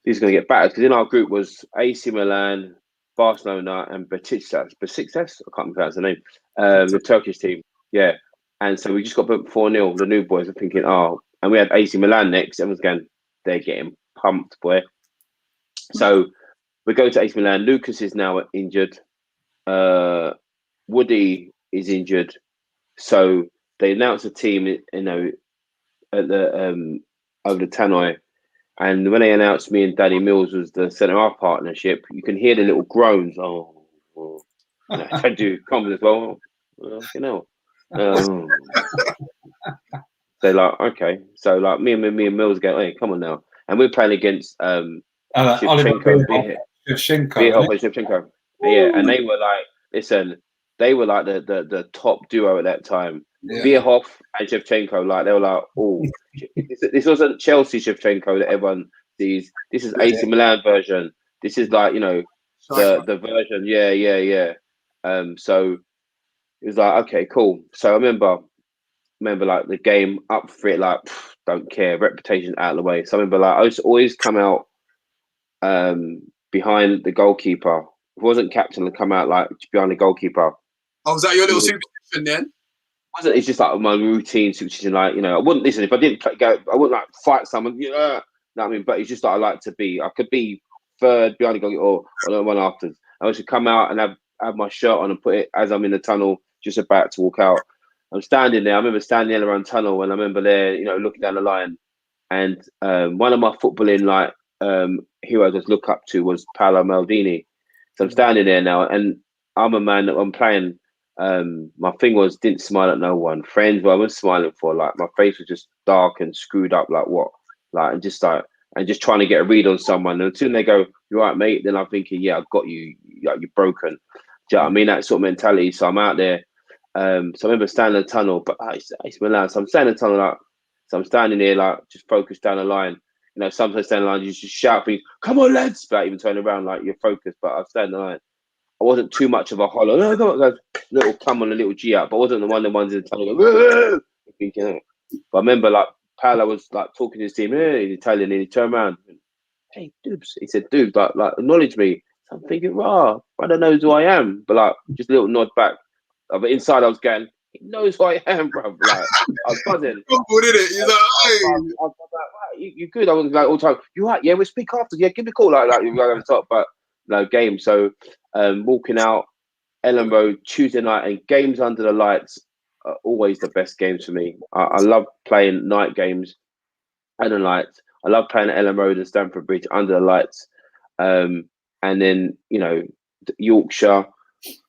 these are going to get battered because in our group was AC Milan, Barcelona, and Besiktas. Besiktas, I can't pronounce the name. The Turkish team, yeah. And so we just got put 4-0. The new boys are thinking, oh, and we had AC Milan next. Everyone's going, they're getting pumped, boy. So we go to AC Milan. Lucas is now injured. Woody is injured. So they announced a team, you know, at the over the tannoy. And when they announced me and Danny Mills was the centre half partnership, you can hear the little groans. Oh, I do comments as well. You know, so like, okay, so like me and Mills go, hey, come on now, and we're playing against Shevchenko, Shevchenko, yeah, and they were like, listen, they were like the top duo at that time. Yeah. Bierhoff and Shevchenko, like they were like, oh, this wasn't Chelsea Shevchenko that everyone sees. This is AC Milan version. This is like, you know, the version. Yeah. So it was like, okay, cool. So I remember like the game up for it, like don't care, reputation out of the way. So I remember like I used to always come out behind the goalkeeper. If I wasn't captain, I'd come out like behind the goalkeeper. Oh, was that your little superstition then? Wasn't it's just like my routine superstition, like, you know, I wouldn't listen if I didn't go, I wouldn't like fight someone, you know what I mean? But it's just that I like to be, I could be third behind the goalkeeper or one after. I used to come out and have my shirt on and put it as I'm in the tunnel, just about to walk out. I'm standing there. I remember standing there around tunnel, and I remember there, you know, looking down the line, and one of my footballing like heroes I just look up to was Paolo Maldini. So I'm standing there now, and I'm a man that I'm playing. My thing was didn't smile at no one. Friends, well, I was smiling for, like my face was just dark and screwed up, like what, like and just trying to get a read on someone. And until they go, "You all right, mate?" Then I'm thinking, "Yeah, I've got you. Like, you're broken." Do you know what I mean? That sort of mentality. So I'm out there. So I remember standing in the tunnel, but it's Milan. So I'm standing in the tunnel, like, so I'm standing there, like, just focused down the line. You know, sometimes standing in the line, you just shout things, "Come on, lads!" But even turn around, like you're focused. But I stand in the line. I wasn't too much of a hollow. No, come on, little come on, a little G out. But I wasn't the ones in the tunnel going, thinking, oh. But I remember like Paolo was like talking to his team, hey, he's Italian, and he turned around, hey, Dubs. He said, "Dude, like acknowledge me." So I'm thinking, "Rah, I don't know who I am," but like just a little nod back. But inside, I was going, "He knows who I am, bro." Like I was buzzing. What did it? He's like, "Hey, I was like, you good?" I was like all the time, "You right? Yeah, we'll speak after. Yeah, give me a call." Like you go over the top, but no game. So walking out Ellen Road Tuesday night, and games under the lights are always the best games for me. I love playing night games under the lights. I love playing at Ellen Road and Stamford Bridge under the lights. And then, you know, Yorkshire,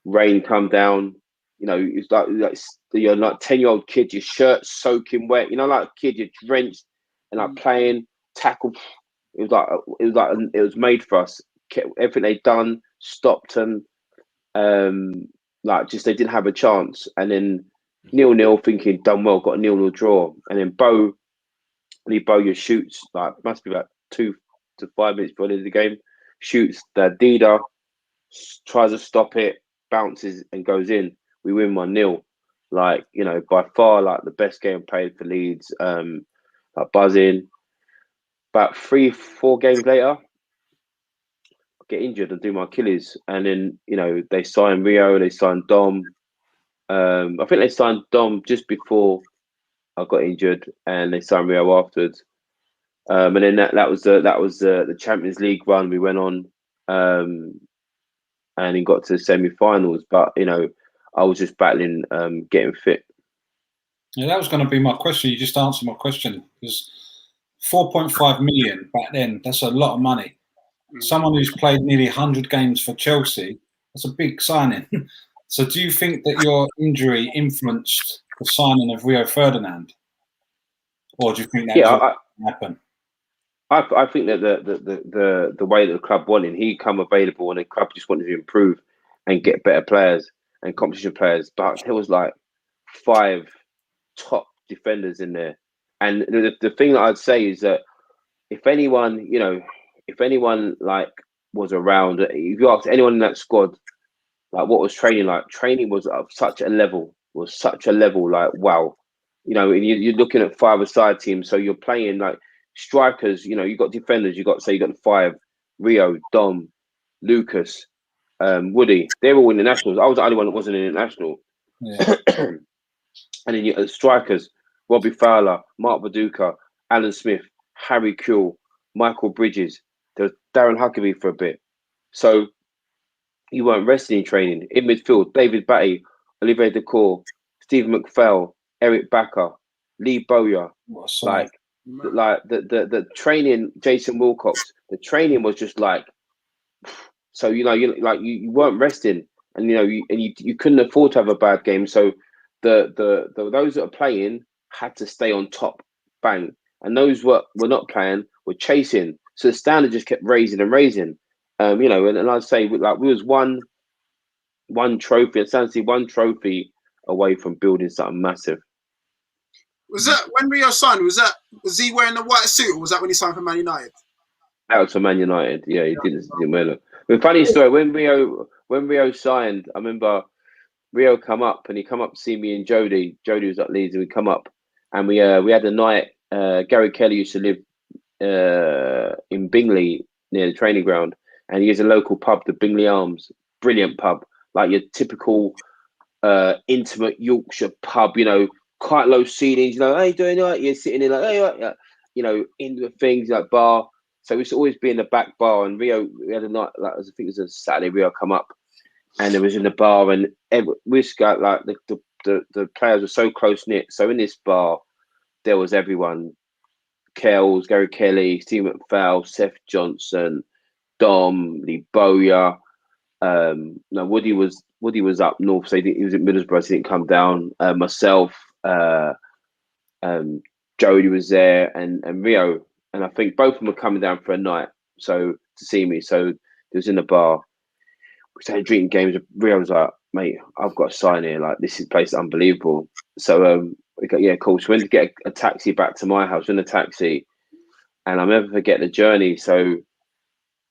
rain come down. You know, it's like you're like 10-year-old kid, your shirt soaking wet. You know, like a kid, you're drenched and like playing tackle. It was made for us. Everything they'd done, stopped and like just they didn't have a chance. And then 0-0, thinking done well, got a 0-0 draw. And then Bo your shoots, like must be about 2 to 5 minutes before the end of the game, shoots the Dida, tries to stop it, bounces and goes in. We win 1-0. Like, you know, by far like the best game played for Leeds. Like buzzing. About 3-4 games later, I get injured and do my Achilles. And then, you know, they signed Rio, they signed Dom. I think they signed Dom just before I got injured, and they signed Rio afterwards. And then that was the Champions League run we went on, and he got to the semi-finals. But you know, I was just battling getting fit. Yeah, that was going to be my question. You just answered my question, because 4.5 million back then—that's a lot of money. Someone who's played nearly 100 games for Chelsea, that's a big signing. So, do you think that your injury influenced the signing of Rio Ferdinand, or do you think that happen? I think that the way that the club wanted, he come available, and the club just wanted to improve and get better players and competition players. But there was like 5 top defenders in there, and the thing that I'd say is that if anyone like was around, if you asked anyone in that squad, like what was training like, training was of such a level, like wow, you know, you're looking at 5-a-side teams, so you're playing like. strikers, you got defenders. You got the five: Rio, Dom, Lucas, Woody. They're all internationals. I was the only one that wasn't international. Yeah. And then you got strikers: Robbie Fowler, Mark Viduka, Alan Smith, Harry Kuehl, Michael Bridges. There was Darren Huckabee for a bit. So you weren't resting in training. In midfield, David Batty, Olivier Decour, Steve McPhail, Eric Backer, Lee Bowyer. Like the training, Jason Wilcox. The training was just like, so you weren't resting, and you couldn't afford to have a bad game. So the those that are playing had to stay on top, bang, and those were not playing were chasing. So the standard just kept raising and raising. And I'd say we was one trophy, and Sansi one trophy away from building something massive. Was that when Rio signed? Was he wearing the white suit, or was that when he signed for Man United? That was for Man United. Yeah, he didn't wear it. But funny story, when Rio signed, I remember Rio come up and he come up to see me and Jody. Jody was at Leeds, and we come up and we had a night. Gary Kelly used to live in Bingley near the training ground, and he has a local pub, the Bingley Arms, brilliant pub, like your typical intimate Yorkshire pub. Quite low ceilings. How you doing? You're sitting in like, hey, in the things like bar. So we used to always be in the back bar. And Rio, we had a night, like I think it was a Saturday. Rio come up, and it was in the bar, and we just got like the players were so close knit. So in this bar, there was everyone: Kells, Gary Kelly, Steve McPhail, Seth Johnson, Dom, Lee Bowyer. No, Woody was up north, so he was in Middlesbrough, so he didn't come down. Myself, Jody was there, and Rio, and I think both of them were coming down for a night, so to see me. So it was in the bar. We started drinking games. Rio was like, "Mate, I've got a sign here. Like, this place is unbelievable." So we got, yeah, cool. So we went to get a taxi back to my house. In a taxi, and I'll never forget the journey. So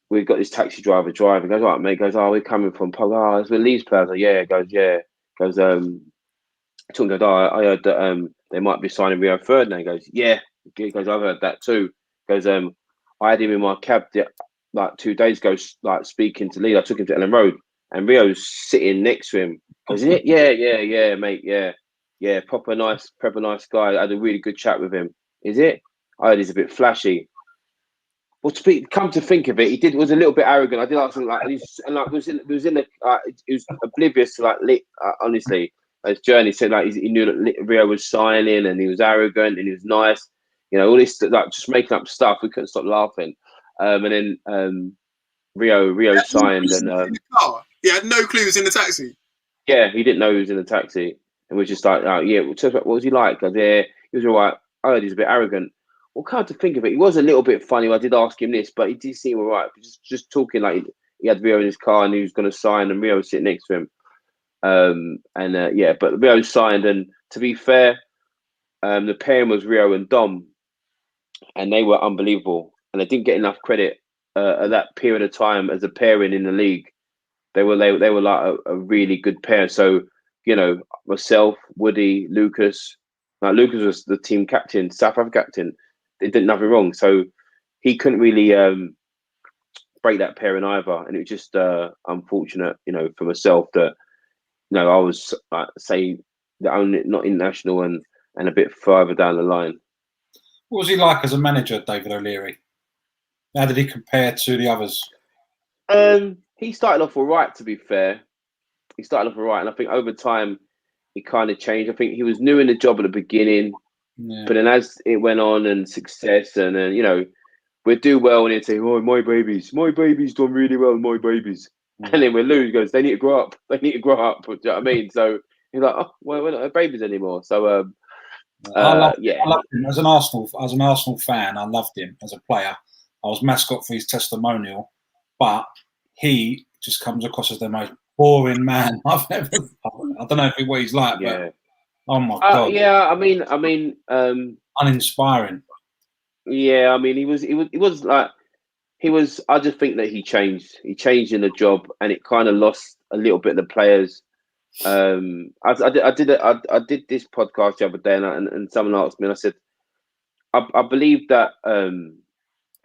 we've got this taxi driver driving. Goes, all right, mate. Goes, oh, we're coming from Pog. Oh, it's with Leeds players. Like, yeah. Goes, yeah. Goes, goes, oh, I heard that they might be signing Rio third now. He goes, yeah. He goes, I've heard that too. Goes, I had him in my cab like 2 days ago, like speaking to Leeds. I took him to Ellen Road, and Rio's sitting next to him. Goes, yeah, mate, yeah, proper nice guy. I had a really good chat with him. Is it? I heard he's a bit flashy. Well, come to think of it, he was a little bit arrogant. I did ask him, like, was oblivious to, like, honestly, his journey. Said, like, he knew that Rio was signing, and he was arrogant, and he was nice. All this, like, just making up stuff. We couldn't stop laughing. And then Rio signed, and he had no clue he was in the taxi. Yeah, he didn't know he was in the taxi, and we just like, yeah. What was he like? Yeah, he was all right. I heard he's a bit arrogant. Well, come to think of it, he was a little bit funny. I did ask him this, but he did seem all right. Just talking, like, he had Rio in his car and he was going to sign, and Rio was sitting next to him. But Rio signed, and to be fair, the pairing was Rio and Dom, and they were unbelievable. And they didn't get enough credit at that period of time as a pairing in the league. They were like a really good pair. So, myself, Woody, Lucas. Like, Lucas was the team captain, South Africa captain. They did nothing wrong, so he couldn't really break that pairing either. And it was just unfortunate, for myself that I was, say, the only not international and a bit further down the line. What was he like as a manager, David O'Leary? How did he compare to the others? He started off all right, to be fair. He started off all right, and I think over time he kind of changed. I think he was new in the job at the beginning. Yeah. But then as it went on and success, and then, we'd do well and he'd say, oh, my babies done really well, my babies. And then we'd lose. He goes, they need to grow up. Do you know what I mean? So he's like, oh, well, we're not babies anymore. So, I loved him. As an Arsenal fan, I loved him as a player. I was mascot for his testimonial, but he just comes across as the most boring man I've ever. I don't know what he's like, but oh my god! Yeah, I mean, uninspiring. Yeah, I mean, he was like, I just think that he changed. He changed in the job, and it kind of lost a little bit of the players. I did this podcast the other day, and someone asked me, and I said, I believe that, and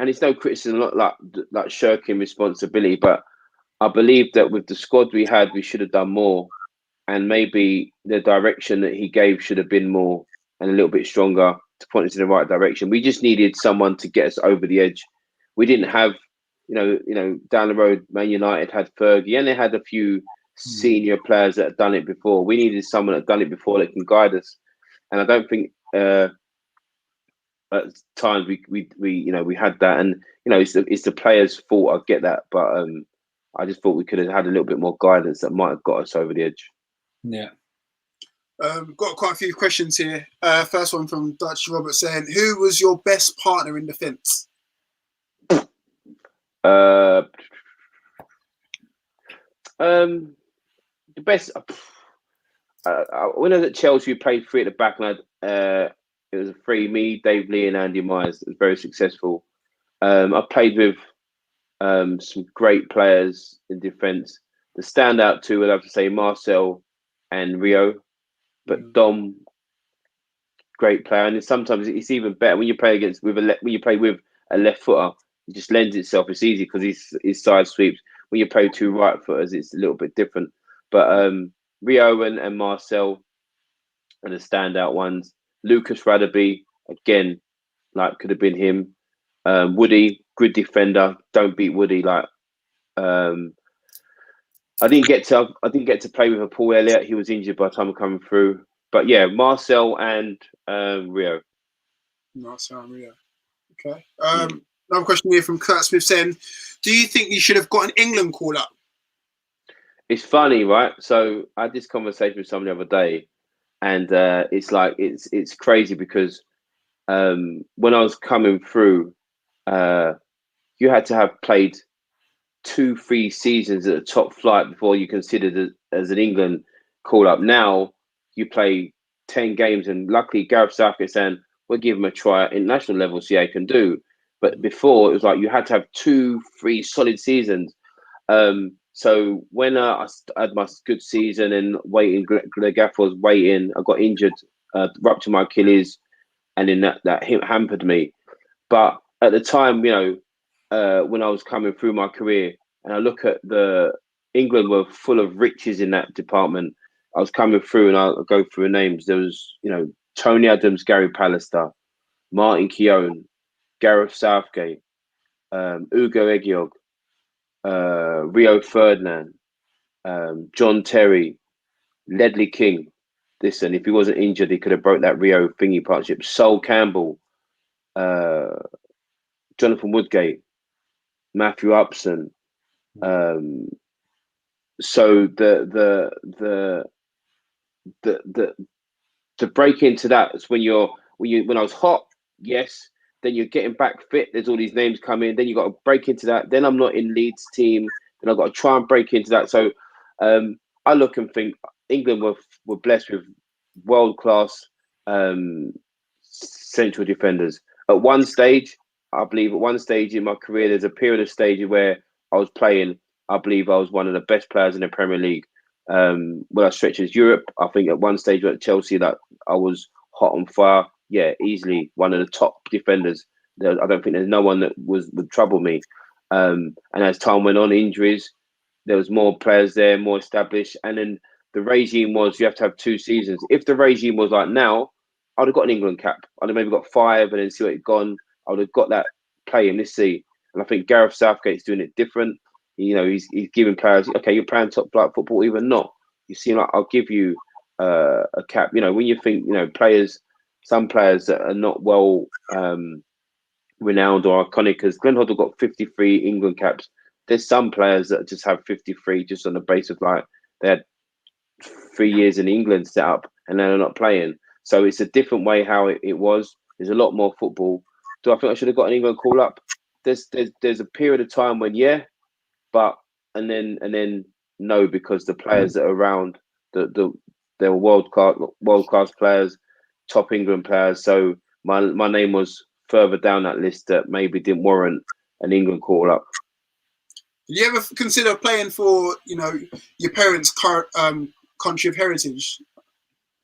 it's no criticism, not like shirking responsibility, but I believe that with the squad we had, we should have done more, and maybe the direction that he gave should have been more and a little bit stronger to point us in the right direction. We just needed someone to get us over the edge. We didn't have, down the road, Man United had Fergie, and they had a few senior players that had done it before. We needed someone that had done it before that can guide us, and I don't think at times we had that, and it's the players' fault. I get that, but I just thought we could have had a little bit more guidance that might have got us over the edge. Yeah. Got quite a few questions here. First one from Dutch Robert saying, "Who was your best partner in defence?" The best. When I was at Chelsea, we played three at the back, and it was a three: me, Dave Lee, and Andy Myers. It was very successful. I played with some great players in defence. The standout two, I'd have to say, Marcel and Rio, but Dom, great player. And sometimes it's even better when you play with a left footer. It just lends itself. It's easy because his side sweeps. When you play two right footers, it's a little bit different. But Rio and Marcel are the standout ones. Lucas Radaby, again, could have been him. Woody, good defender. Don't beat Woody. I didn't get to play with Paul Elliott. He was injured by the time of coming through. But yeah, Marcel and Rio. Marcel and Rio. Okay. Another question here from Kurt Smith saying, "Do you think you should have got an England call up?" It's funny, right? So I had this conversation with someone the other day, and it's crazy because when I was coming through, you had to have played 2-3 seasons at the top flight before you considered it as an England call up. Now you play 10 games, and luckily Gareth Southgate saying we'll give him a try at international level, see how he can do. But before it was like you had to have 2-3 solid seasons. So when I had my good season and waiting, the gaffer was waiting. I got injured, ruptured my Achilles, and then that hampered me. But at the time, when I was coming through my career, and I look at England were full of riches in that department. I was coming through, and I'll go through the names. There was, Tony Adams, Gary Pallister, Martin Keown, Gareth Southgate, Ugo Egiog, Rio Ferdinand, John Terry, Ledley King. Listen, if he wasn't injured, he could have broke that Rio thingy partnership. Sol Campbell, Jonathan Woodgate, Matthew Upson. So to break into that is when I was hot, yes. Then you're getting back fit. There's all these names coming. Then you got to break into that. Then I'm not in Leeds team. Then I've got to try and break into that. So I look and think England were blessed with world-class central defenders. At one stage, I believe at one stage in my career, there's a period of stage where I was playing. I believe I was one of the best players in the Premier League. When I stretched as Europe, I think at one stage at Chelsea that I was hot on fire. Yeah, easily one of the top defenders. I don't think there's no one that would trouble me. And as time went on, injuries, there was more players there, more established. And then the regime was you have to have 2 seasons. If the regime was like now, I would have got an England cap. I'd have maybe got 5 and then see what it gone. I would have got that play in this seat. And I think Gareth Southgate's doing it different. He's giving players, okay, you're playing top flight football, even not. You see, like, I'll give you a cap. When you think, some players that are not well renowned or iconic, because Glenn Hoddle got 53 England caps. There's some players that just have 53 just on the basis of they had 3 years in England set up and they're not playing. So it's a different way how it was. There's a lot more football. Do I think I should have got an England call up? There's a period of time when and then no, because the players that are around they're world class players, top England players. So my name was further down that list that maybe didn't warrant an England call up. Did you ever consider playing for your parents' country of heritage?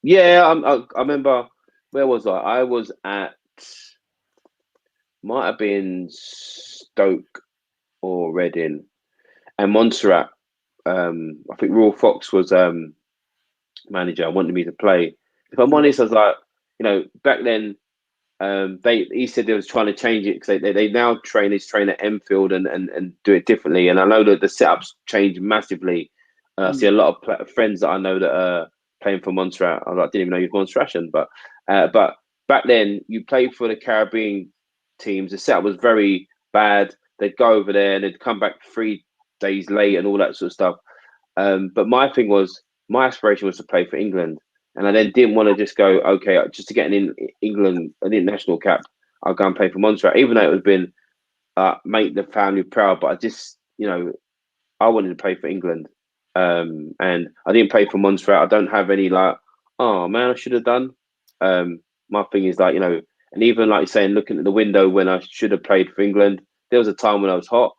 Yeah, I remember. Where was I? I was at might have been Stoke or Reading, and Montserrat. I think Raw Fox was manager and wanted me to play. If I'm honest, I was like, back then, he said they was trying to change it because they now train at Enfield and do it differently. And I know that the setups changed massively. I see a lot of friends that I know that are playing for Montserrat. I didn't even know he was Montserratian, but back then you played for the Caribbean teams. The setup was very bad. They'd go over there and they'd come back 3 days late and all that sort of stuff. But my aspiration was to play for England. And I then didn't want to just go, okay, just to get an international cap, I'll go and play for Montserrat, even though it would have been make the family proud. But I just, I wanted to play for England. And I didn't play for Montserrat. I don't have any oh man, I should have done. My thing is and even like saying, looking at the window when I should have played for England, there was a time when I was hot,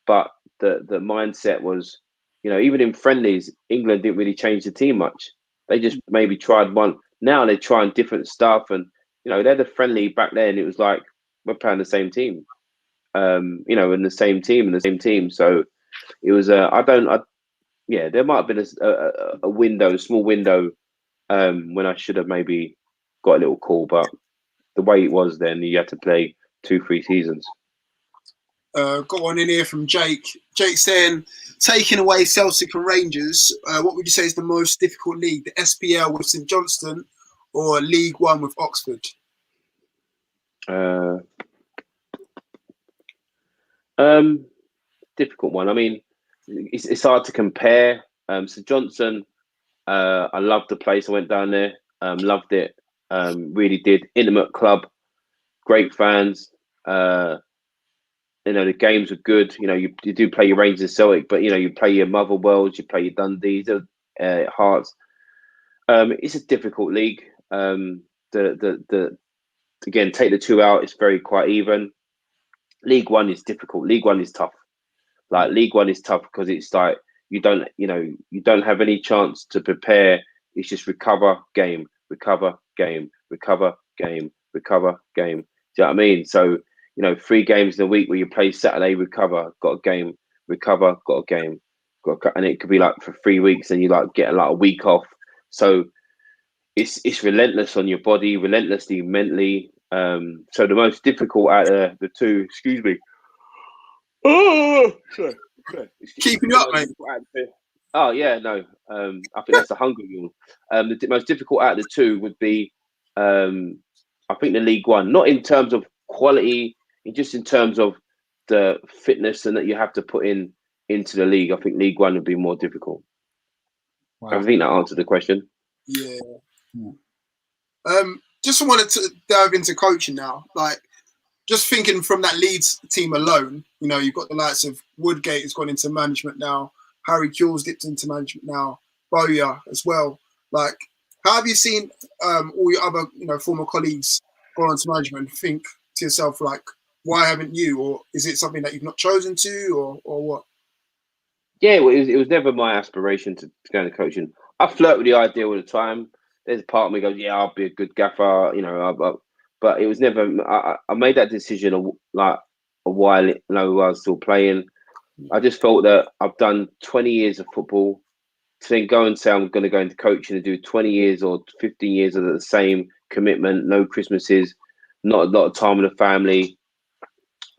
but the mindset was, even in friendlies, England didn't really change the team much. They just maybe tried one. Now they're trying different stuff, and they're the friendly. Back then, it was like we're playing the same team, in the same team. So it was. There might have been a window, a small window, when I should have maybe got a little call, but the way it was then, you had to play 2-3 seasons. Got one in here from Jake. Jake saying, taking away Celtic and Rangers, what would you say is the most difficult league? The SPL with St Johnstone or League One with Oxford? Difficult one. I mean, it's hard to compare. St Johnstone, I loved the place. I went down there, loved it. Really did. Intimate club, great fans. The games were good. You do play your Rangers and Celtic, but you play your Motherwells, you play your Dundees, Hearts. It's a difficult league. Again, take the 2 out. It's quite even. League One is difficult. League One is tough. League One is tough because it's like you don't have any chance to prepare. It's just recover, game, recover, game, recover, game, recover, game. Do you know what I mean? So 3 games in a week where you play Saturday, recover, got a game, recover, got a game, and it could be for 3 weeks, and you get a week off. So it's relentless on your body, relentlessly mentally. So the most difficult out of the 2, excuse me. Oh, sorry. Keeping you up, mate. Oh yeah, no. I think that's the hunger yawn. The most difficult out of the 2 would be, I think, the League One. Not in terms of quality, just in terms of the fitness and that you have to put into the league. I think League One would be more difficult. Wow. I think that answered the question. Yeah. Just wanted to dive into coaching now. Just thinking from that Leeds team alone, you've got the likes of Woodgate who's gone into management now, Harry Kewell's dipped into management now, Bowyer as well. How have you seen all your other, former colleagues go on to management and think to yourself, why haven't you? Or is it something that you've not chosen to, or what? Yeah, well, it was never my aspiration to go into coaching. I flirt with the idea all the time. There's a part of me goes, yeah, I'll be a good gaffer, but it was never. I made that decision a while I was still playing. I just felt that I've done 20 years of football. To then go and say I'm going to go into coaching and do 20 years or 15 years of the same commitment, no Christmases, not a lot of time with the family,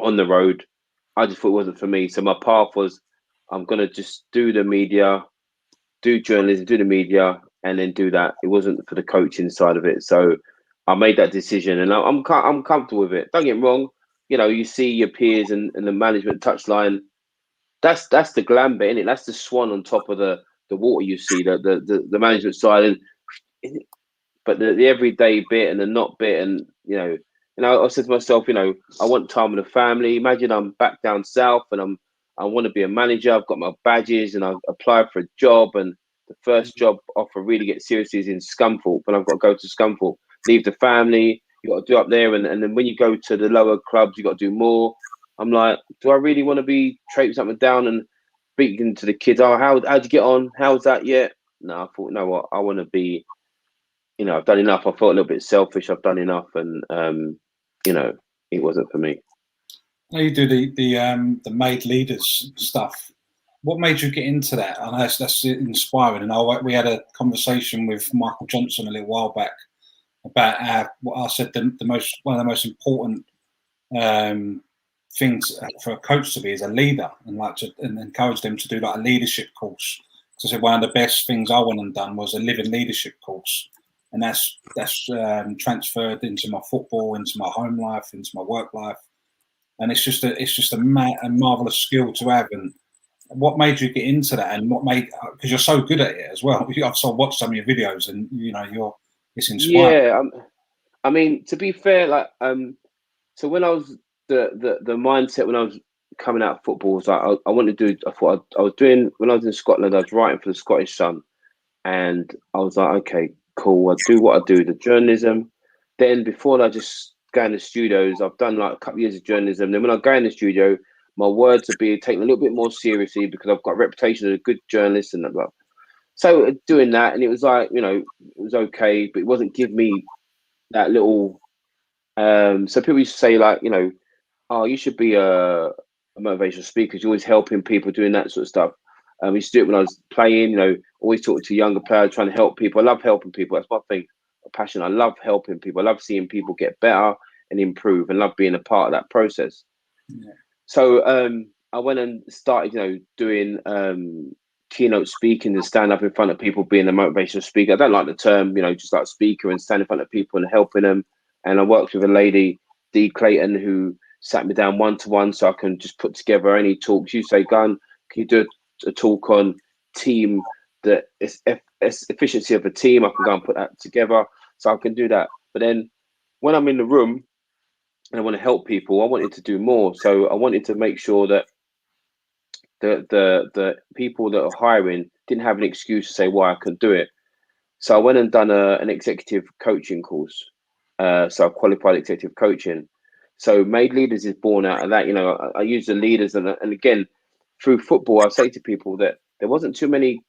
on the road. I just thought it wasn't for me. So my path was, I'm going to just do the media, do journalism, do the media, and then do that. It wasn't for the coaching side of it. So I made that decision, and I'm comfortable with it. Don't get me wrong. You see your peers and the management touchline. That's the glam bit, innit? That's the swan on top of the water. You see the management side, but the everyday bit and the not bit, and I said to myself, I want time with the family. Imagine I'm back down south and I want to be a manager. I've got my badges and I've applied for a job, and the first job offer really get serious is in Scunthorpe, and I've got to go to Scunthorpe, leave the family. You got to do up there, and then when you go to the lower clubs, you got to do more. I'm like, do I really want to be traipsing up and down and speaking to the kids? Oh, how'd you get on? How's that yet? No, I thought, you know what? I want to be, I've done enough. I felt a little bit selfish. I've done enough, and it wasn't for me. you do the made leaders stuff. What made you get into that? I know that's inspiring. And we had a conversation with Michael Johnson a little while back about what I said one of the most important things for a coach to be is a leader, and encourage them to do like a leadership course. So I said one of the best things I went and done was a living leadership course, and that's transferred into my football, into my home life, into my work life, and it's just a marvelous skill to have. And what made you get into that, and what made, because you're so good at it as well. I've watched some of your videos, and it's inspiring. Yeah, I mean, to be fair, like so when I was the mindset when I was coming out of football was like I wanted to do. I thought I was doing when I was in Scotland. I was writing for the Scottish Sun, and I was like, okay, cool. I do what I do, the journalism. Then before I just go in the studios, I've done like a couple of years of journalism. Then when I go in the studio, my words are being taken a little bit more seriously because I've got a reputation as a good journalist and blah. So doing that, and it was like, it was okay, but it wasn't give me that little. So people used to say like, oh, you should be a motivational speaker. You're always helping people, doing that sort of stuff. I used to do it when I was playing. Always talking to younger players, trying to help people. I love helping people. That's my thing, my passion. I love helping people. I love seeing people get better and improve, and love being a part of that process. Yeah. So I went and started, doing keynote speaking and stand up in front of people, being a motivational speaker. I don't like the term, just like speaker, and stand in front of people and helping them. And I worked with a lady, Dee Clayton, who sat me down one-to-one so I can just put together any talks. You say, Gun, can you do a talk on team, the efficiency of a team? I can go and put that together, so I can do that. But then when I'm in the room and I want to help people, I wanted to do more. So I wanted to make sure that the people that are hiring didn't have an excuse to say why I couldn't do it. So I went and done an executive coaching course. So I qualified executive coaching. So Made Leaders is born out of that. I use the leaders, and again, through football, I say to people that there wasn't too many.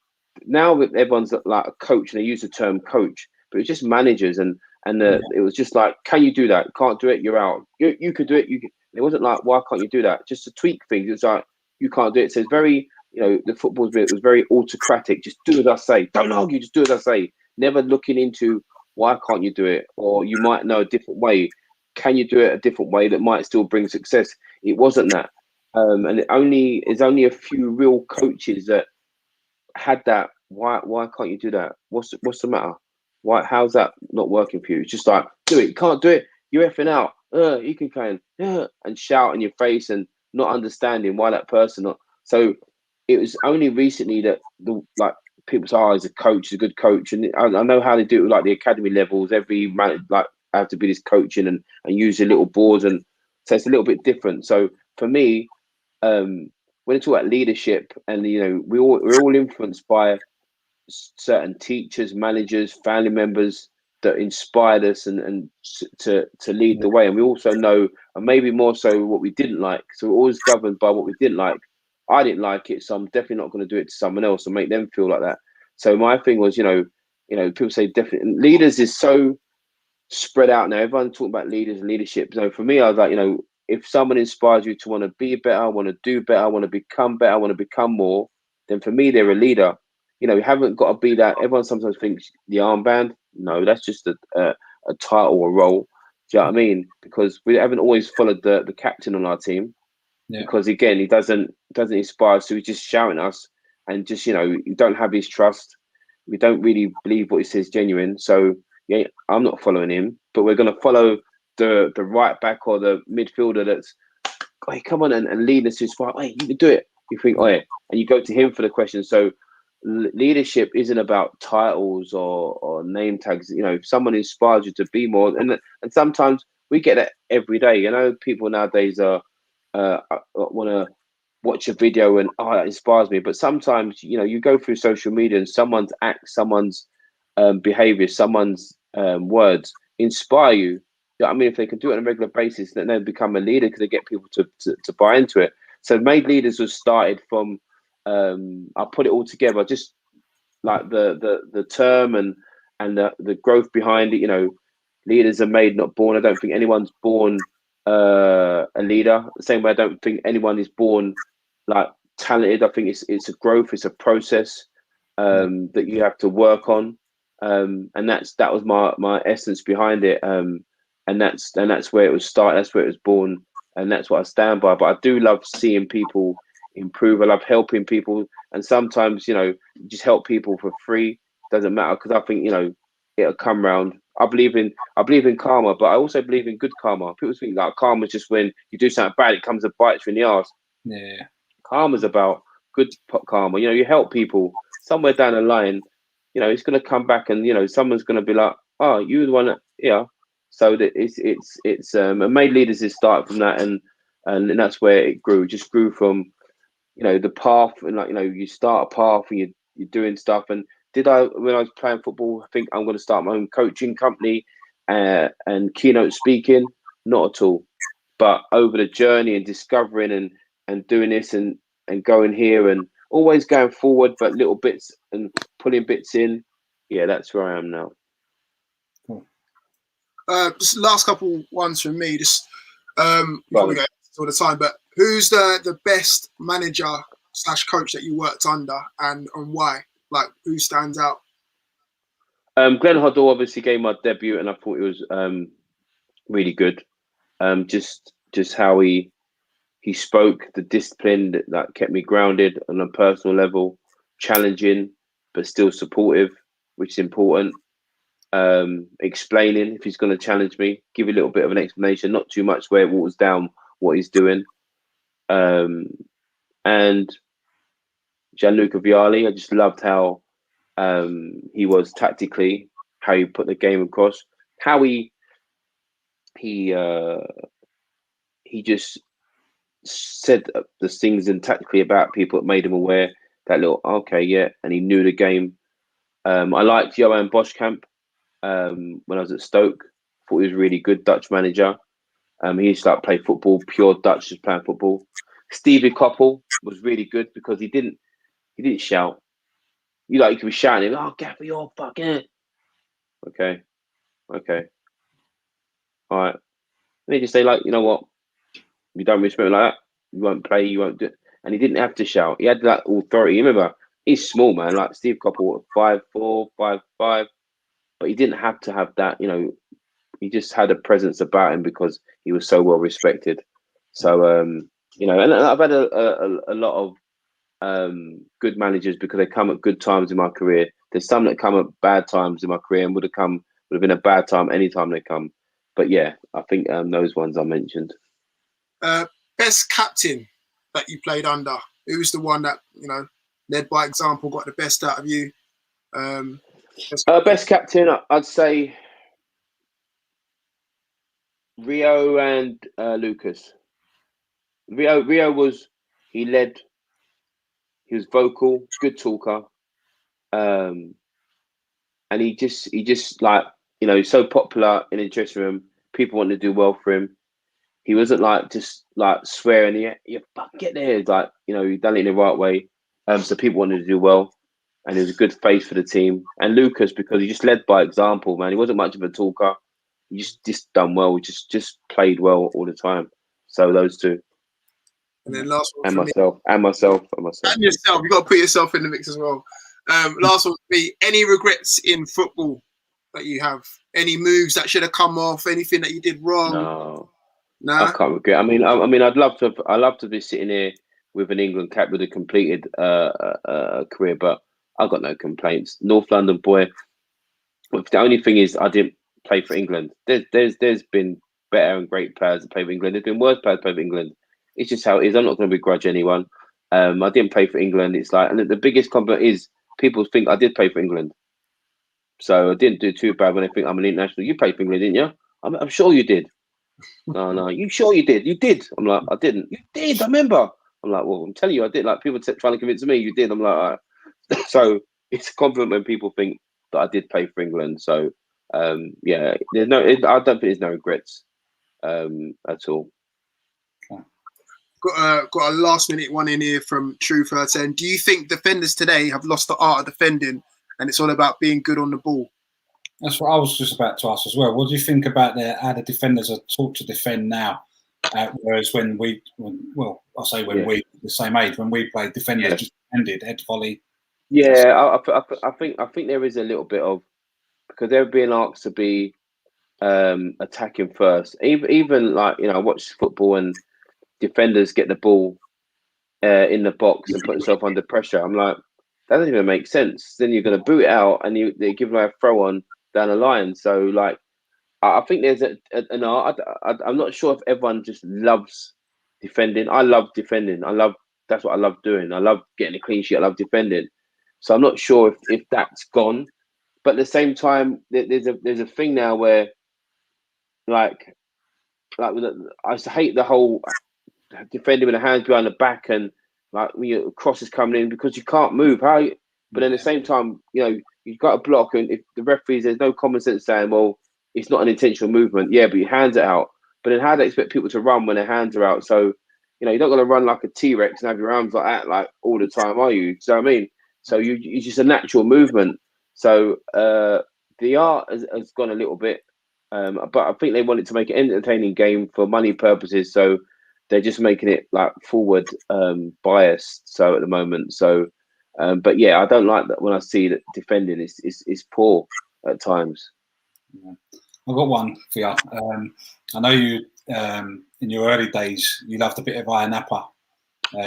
Now everyone's like a coach, and they use the term coach, but it's just managers, and it was just like, can you do that? Can't do it, you're out. You could do it. It wasn't like, why can't you do that? Just to tweak things. It's like, you can't do it. So it's very, the football was very autocratic. Just do as I say. Don't argue. Just do as I say. Never looking into why can't you do it, or you might know a different way. Can you do it a different way that might still bring success? It wasn't that, and there's only a few real coaches that had that. Why can't you do that? What's the matter? Why? How's that not working for you? It's just like, do it. You can't do it. You're effing out. You can kind and shout in your face and not understanding why that person not. So it was only recently that people say, oh, he's a coach, he's a good coach, and I know how they do it with like the academy levels. Every man, like, I have to be this coaching and use the little boards, and so it's a little bit different. So for me, when I talk about leadership, and we're all influenced by certain teachers, managers, family members that inspired us and to lead the way. And we also know, and maybe more so, what we didn't like. So we're always governed by what we didn't like. I didn't like it, so I'm definitely not going to do it to someone else and make them feel like that. So my thing was, people say definitely leaders is so spread out now. Everyone's talking about leaders and leadership. So for me, I was like, if someone inspires you to want to be better, want to do better, want to become better, want to become more, then for me, they're a leader. You haven't got to be that. Everyone sometimes thinks the armband. No, that's just a title or role. Do you know what I mean? Because we haven't always followed the captain on our team. Yeah. Because again, he doesn't inspire us, so he's just shouting at us, and just you don't have his trust. We don't really believe what he says genuine. So yeah, I'm not following him, but we're going to follow the right back or the midfielder that's, hey, come on and lead us to inspire. Hey, you can do it. You think, oh yeah, and you go to him for the question. So leadership isn't about titles or name tags. If someone inspires you to be more, and sometimes we get that every day. People nowadays are want to watch a video and it inspires me, but sometimes you go through social media and someone's act, someone's behavior, someone's words inspire you. I mean, if they can do it on a regular basis, then they become a leader because they get people to buy into it. So Made Leaders was started from I put it all together, just like the term and the growth behind it. Leaders are made, not born. I don't think anyone's born a leader. The same way I don't think anyone is born like talented. I think it's a growth, it's a process that you have to work on, and that was my essence behind it. And that's where it was started. That's where it was born, and that's what I stand by. But I do love seeing people improve. I love helping people, and sometimes just help people for free. Doesn't matter, because I think it'll come round. I believe in karma, but I also believe in good karma. People think like karma is just when you do something bad, it comes and bites you in the arse. Yeah. Karma's about good karma. You help people somewhere down the line. It's going to come back, and someone's going to be like, "Oh, you're the one that." So that it's and made leaders is started from that, and that's where it grew. It just grew from the path, and you start a path and you're doing stuff. And when I was playing football, I think I'm going to start my own coaching company and keynote speaking? Not at all. But over the journey and discovering and doing this and going here and always going forward, but little bits and pulling bits in. Yeah, that's where I am now. Cool. Just last couple ones from me. Just we probably go all the time, but who's the best manager / coach that you worked under, and why? Like, who stands out? Glenn Hoddle obviously gave my debut, and I thought it was really good. Just how he spoke, the discipline that kept me grounded on a personal level, challenging but still supportive, which is important. Explaining if he's going to challenge me, give a little bit of an explanation, not too much where it waters down what he's doing. And Gianluca Vialli, I just loved how he was tactically, how he put the game across, how he just said the things and tactically about people that made him aware that little and he knew the game. I liked Johan Boschkamp when I was at Stoke. Thought he was really good Dutch manager. He used to play football, pure Dutch, just playing football. Stevie Koppel was really good because he didn't shout. He was shouting, "Oh, Gaffer, you're fucking." Okay. All right. And he just say, you know what? You don't respect me like that, you won't play, you won't do it. And he didn't have to shout. He had that authority. You remember, he's small, man. Like Steve Koppel, 5'4", 5'5", but he didn't have to have that. He just had a presence about him because he was so well respected. So and I've had a lot of good managers because they come at good times in my career. There's some that come at bad times in my career and would have been a bad time anytime they come. But yeah, I think those ones I mentioned. Best captain that you played under? Who's the one that led by example, got the best out of you? Best captain, I'd say Rio and Lucas. Rio was led. He was vocal, good talker, and he just so popular in the dressing room. People wanted to do well for him. He wasn't just swearing. You fucking get there. He done it in the right way. So people wanted to do well, and he was a good face for the team. And Lucas, because he just led by example, man. He wasn't much of a talker. He just done well. He just played well all the time. So those two. And then last one and for myself. And yourself. You got to put yourself in the mix as well. Last one for me. Any regrets in football that you have? Any moves that should have come off? Anything that you did wrong? No. Nah? I can't regret. I mean, I'd love to be sitting here with an England cap with a completed career, but I've got no complaints. North London boy. The only thing is, I didn't play for England. There's been better and great players that play for England. There's been worse players that play for England. It's just how it is. I'm not going to begrudge anyone. I didn't play for England. It's and the biggest compliment is people think I did play for England. So I didn't do too bad when they think I'm an international. You played for England, didn't you? I'm sure you did. No, you sure you did? You did. I'm like, I didn't. You did, I remember. I'm like, well, I'm telling you, I did. People trying to convince me you did. I'm like, all right. So it's a compliment when people think that I did play for England. So yeah, I don't think there's no regrets at all. Got a last minute one in here from Truther saying, do you think defenders today have lost the art of defending and it's all about being good on the ball? That's what I was just about to ask as well. What do you think about how the defenders are taught to defend now? Whereas when we were the same age, when we played, defenders just ended head volley. Yeah, I think there is a little bit of, because they're being asked to be attacking first. Even like, I watch football and defenders get the ball in the box and put themselves under pressure. I'm like, that doesn't even make sense. Then you're going to boot it out and they give them a throw on down the line. So like, I think there's an art. I'm not sure if everyone just loves defending. I love defending. That's what I love doing. I love getting a clean sheet. I love defending. So I'm not sure if that's gone. But at the same time, there's a thing now where like I used to hate the whole defending with the hands behind the back and like when your cross is coming in because you can't move. But then at the same time, you've got a block, and if the referees, there's no common sense saying, well, it's not an intentional movement. Yeah, but your hands are out. But then how do they expect people to run when their hands are out? So, you're not going to run like a T-Rex and have your arms like that like all the time, are you? So I mean, so it's just a natural movement. So the art has gone a little bit, but I think they wanted to make it an entertaining game for money purposes. So they're just making it like forward biased. So at the moment, so. But yeah, I don't like that when I see that defending is poor at times. Yeah. I've got one for you. I know you in your early days you loved a bit of Ayia Napa.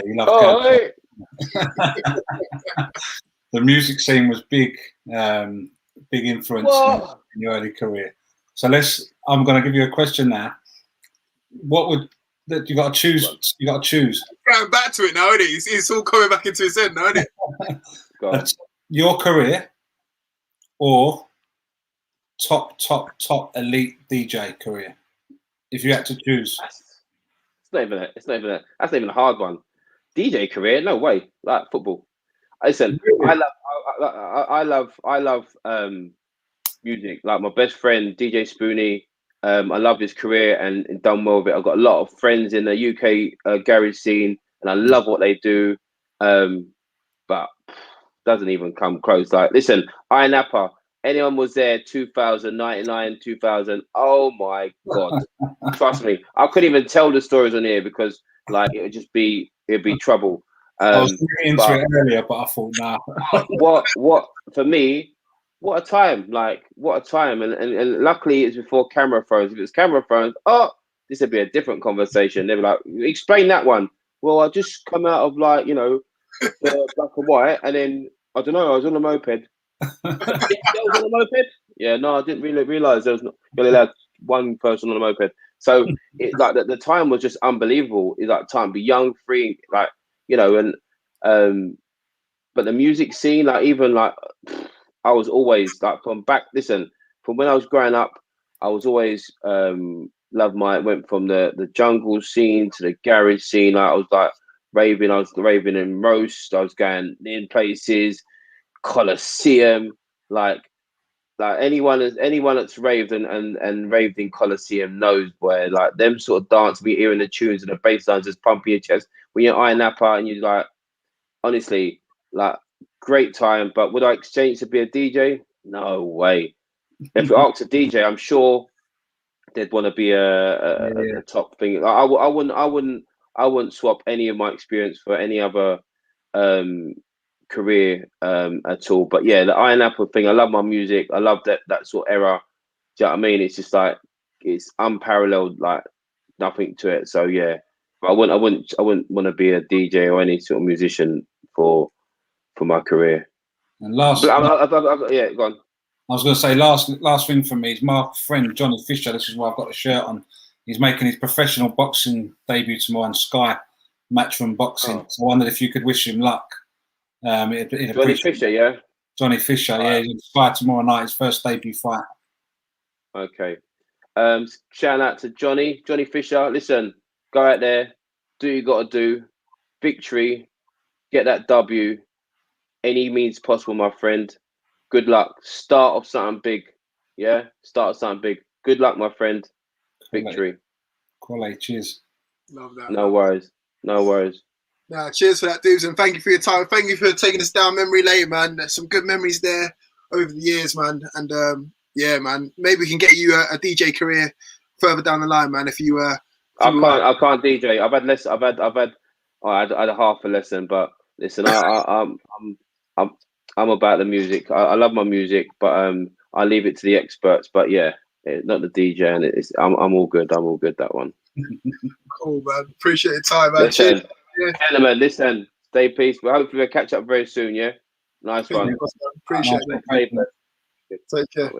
You loved hey. The music scene was big influence in your early career. So I'm going to give you a question now. What would that you got to choose? You got to choose. Going back to it now, isn't it? It's all coming back into his head now, isn't it? Your career or top elite DJ career, if you had to choose. That's not even a hard one. DJ career, no way. Like football. Listen, really? I love music. Like my best friend DJ Spoonie. I love his career and done well with it. I've got a lot of friends in the UK garage scene, and I love what they do. But doesn't even come close. Like, listen, Ayia Napa. Anyone was there 2000, 99, 2000. Oh my God. Trust me. I couldn't even tell the stories on here because like it'd be trouble. I was into it earlier, but I thought, nah. What for me, what a time. Like, what a time. And luckily it's before camera phones. If it was camera phones, this would be a different conversation. They'd be like, explain that one. Well, I just come out of like, the black and white, and then I don't know, I was on a moped. Was on a moped? Yeah, no, I didn't really realize there was not really allowed one person on a moped. So it like the time was just unbelievable. It's like time to be young, free, like and but the music scene, like even like I was always like from when I was growing up, I was always went from the jungle scene to the garage scene. Like I was raving in roast. I was going in places, Colosseum, like anyone that's raved and raved in Colosseum knows where like them sort of dance, be hearing the tunes and the bass lines just pumping your chest when you're Ayia Napa, and you're like, honestly, like great time. But would I exchange to be a DJ? No way. If you ask a DJ, I'm sure they'd want to be a top thing. I wouldn't swap any of my experience for any other career at all. But yeah, the Ayia Napa thing, I love my music. I love that sort of era. Do you know what I mean? It's just like it's unparalleled, like nothing to it. So yeah, but I wouldn't want to be a DJ or any sort of musician for my career. And last, yeah, go on. I was going to say last thing for me is my friend Johnny Fisher. This is why I've got the shirt on. He's making his professional boxing debut tomorrow on Sky, Matchroom Boxing. So I wondered if you could wish him luck. Johnny Fisher, yeah? Johnny Fisher, yeah. He's on Sky tomorrow night, his first debut fight. Okay. Shout out to Johnny Fisher. Listen, go out there, do what you got to do. Victory, get that W. Any means possible, my friend. Good luck. Start off something big. Yeah? Start off something big. Good luck, my friend. Victory. Quality. Cheers. Love that. No worries. Nah, cheers for that, dudes, and thank you for your time. Thank you for taking us down memory lane, man. There's some good memories there over the years, man. And yeah, man, maybe we can get you a DJ career further down the line, man. If you I can't DJ. I've had less. I had a half a lesson, but listen, I'm about the music. I love my music, but I leave it to the experts. But yeah, not the DJ, and I'm all good. I'm all good. That one. Cool, man. Appreciate your time, man. Listen, Yeah. gentlemen, listen. Stay peace. But hopefully we'll catch up very soon. Yeah. Nice one. Appreciate it. Stay blessed. Take care.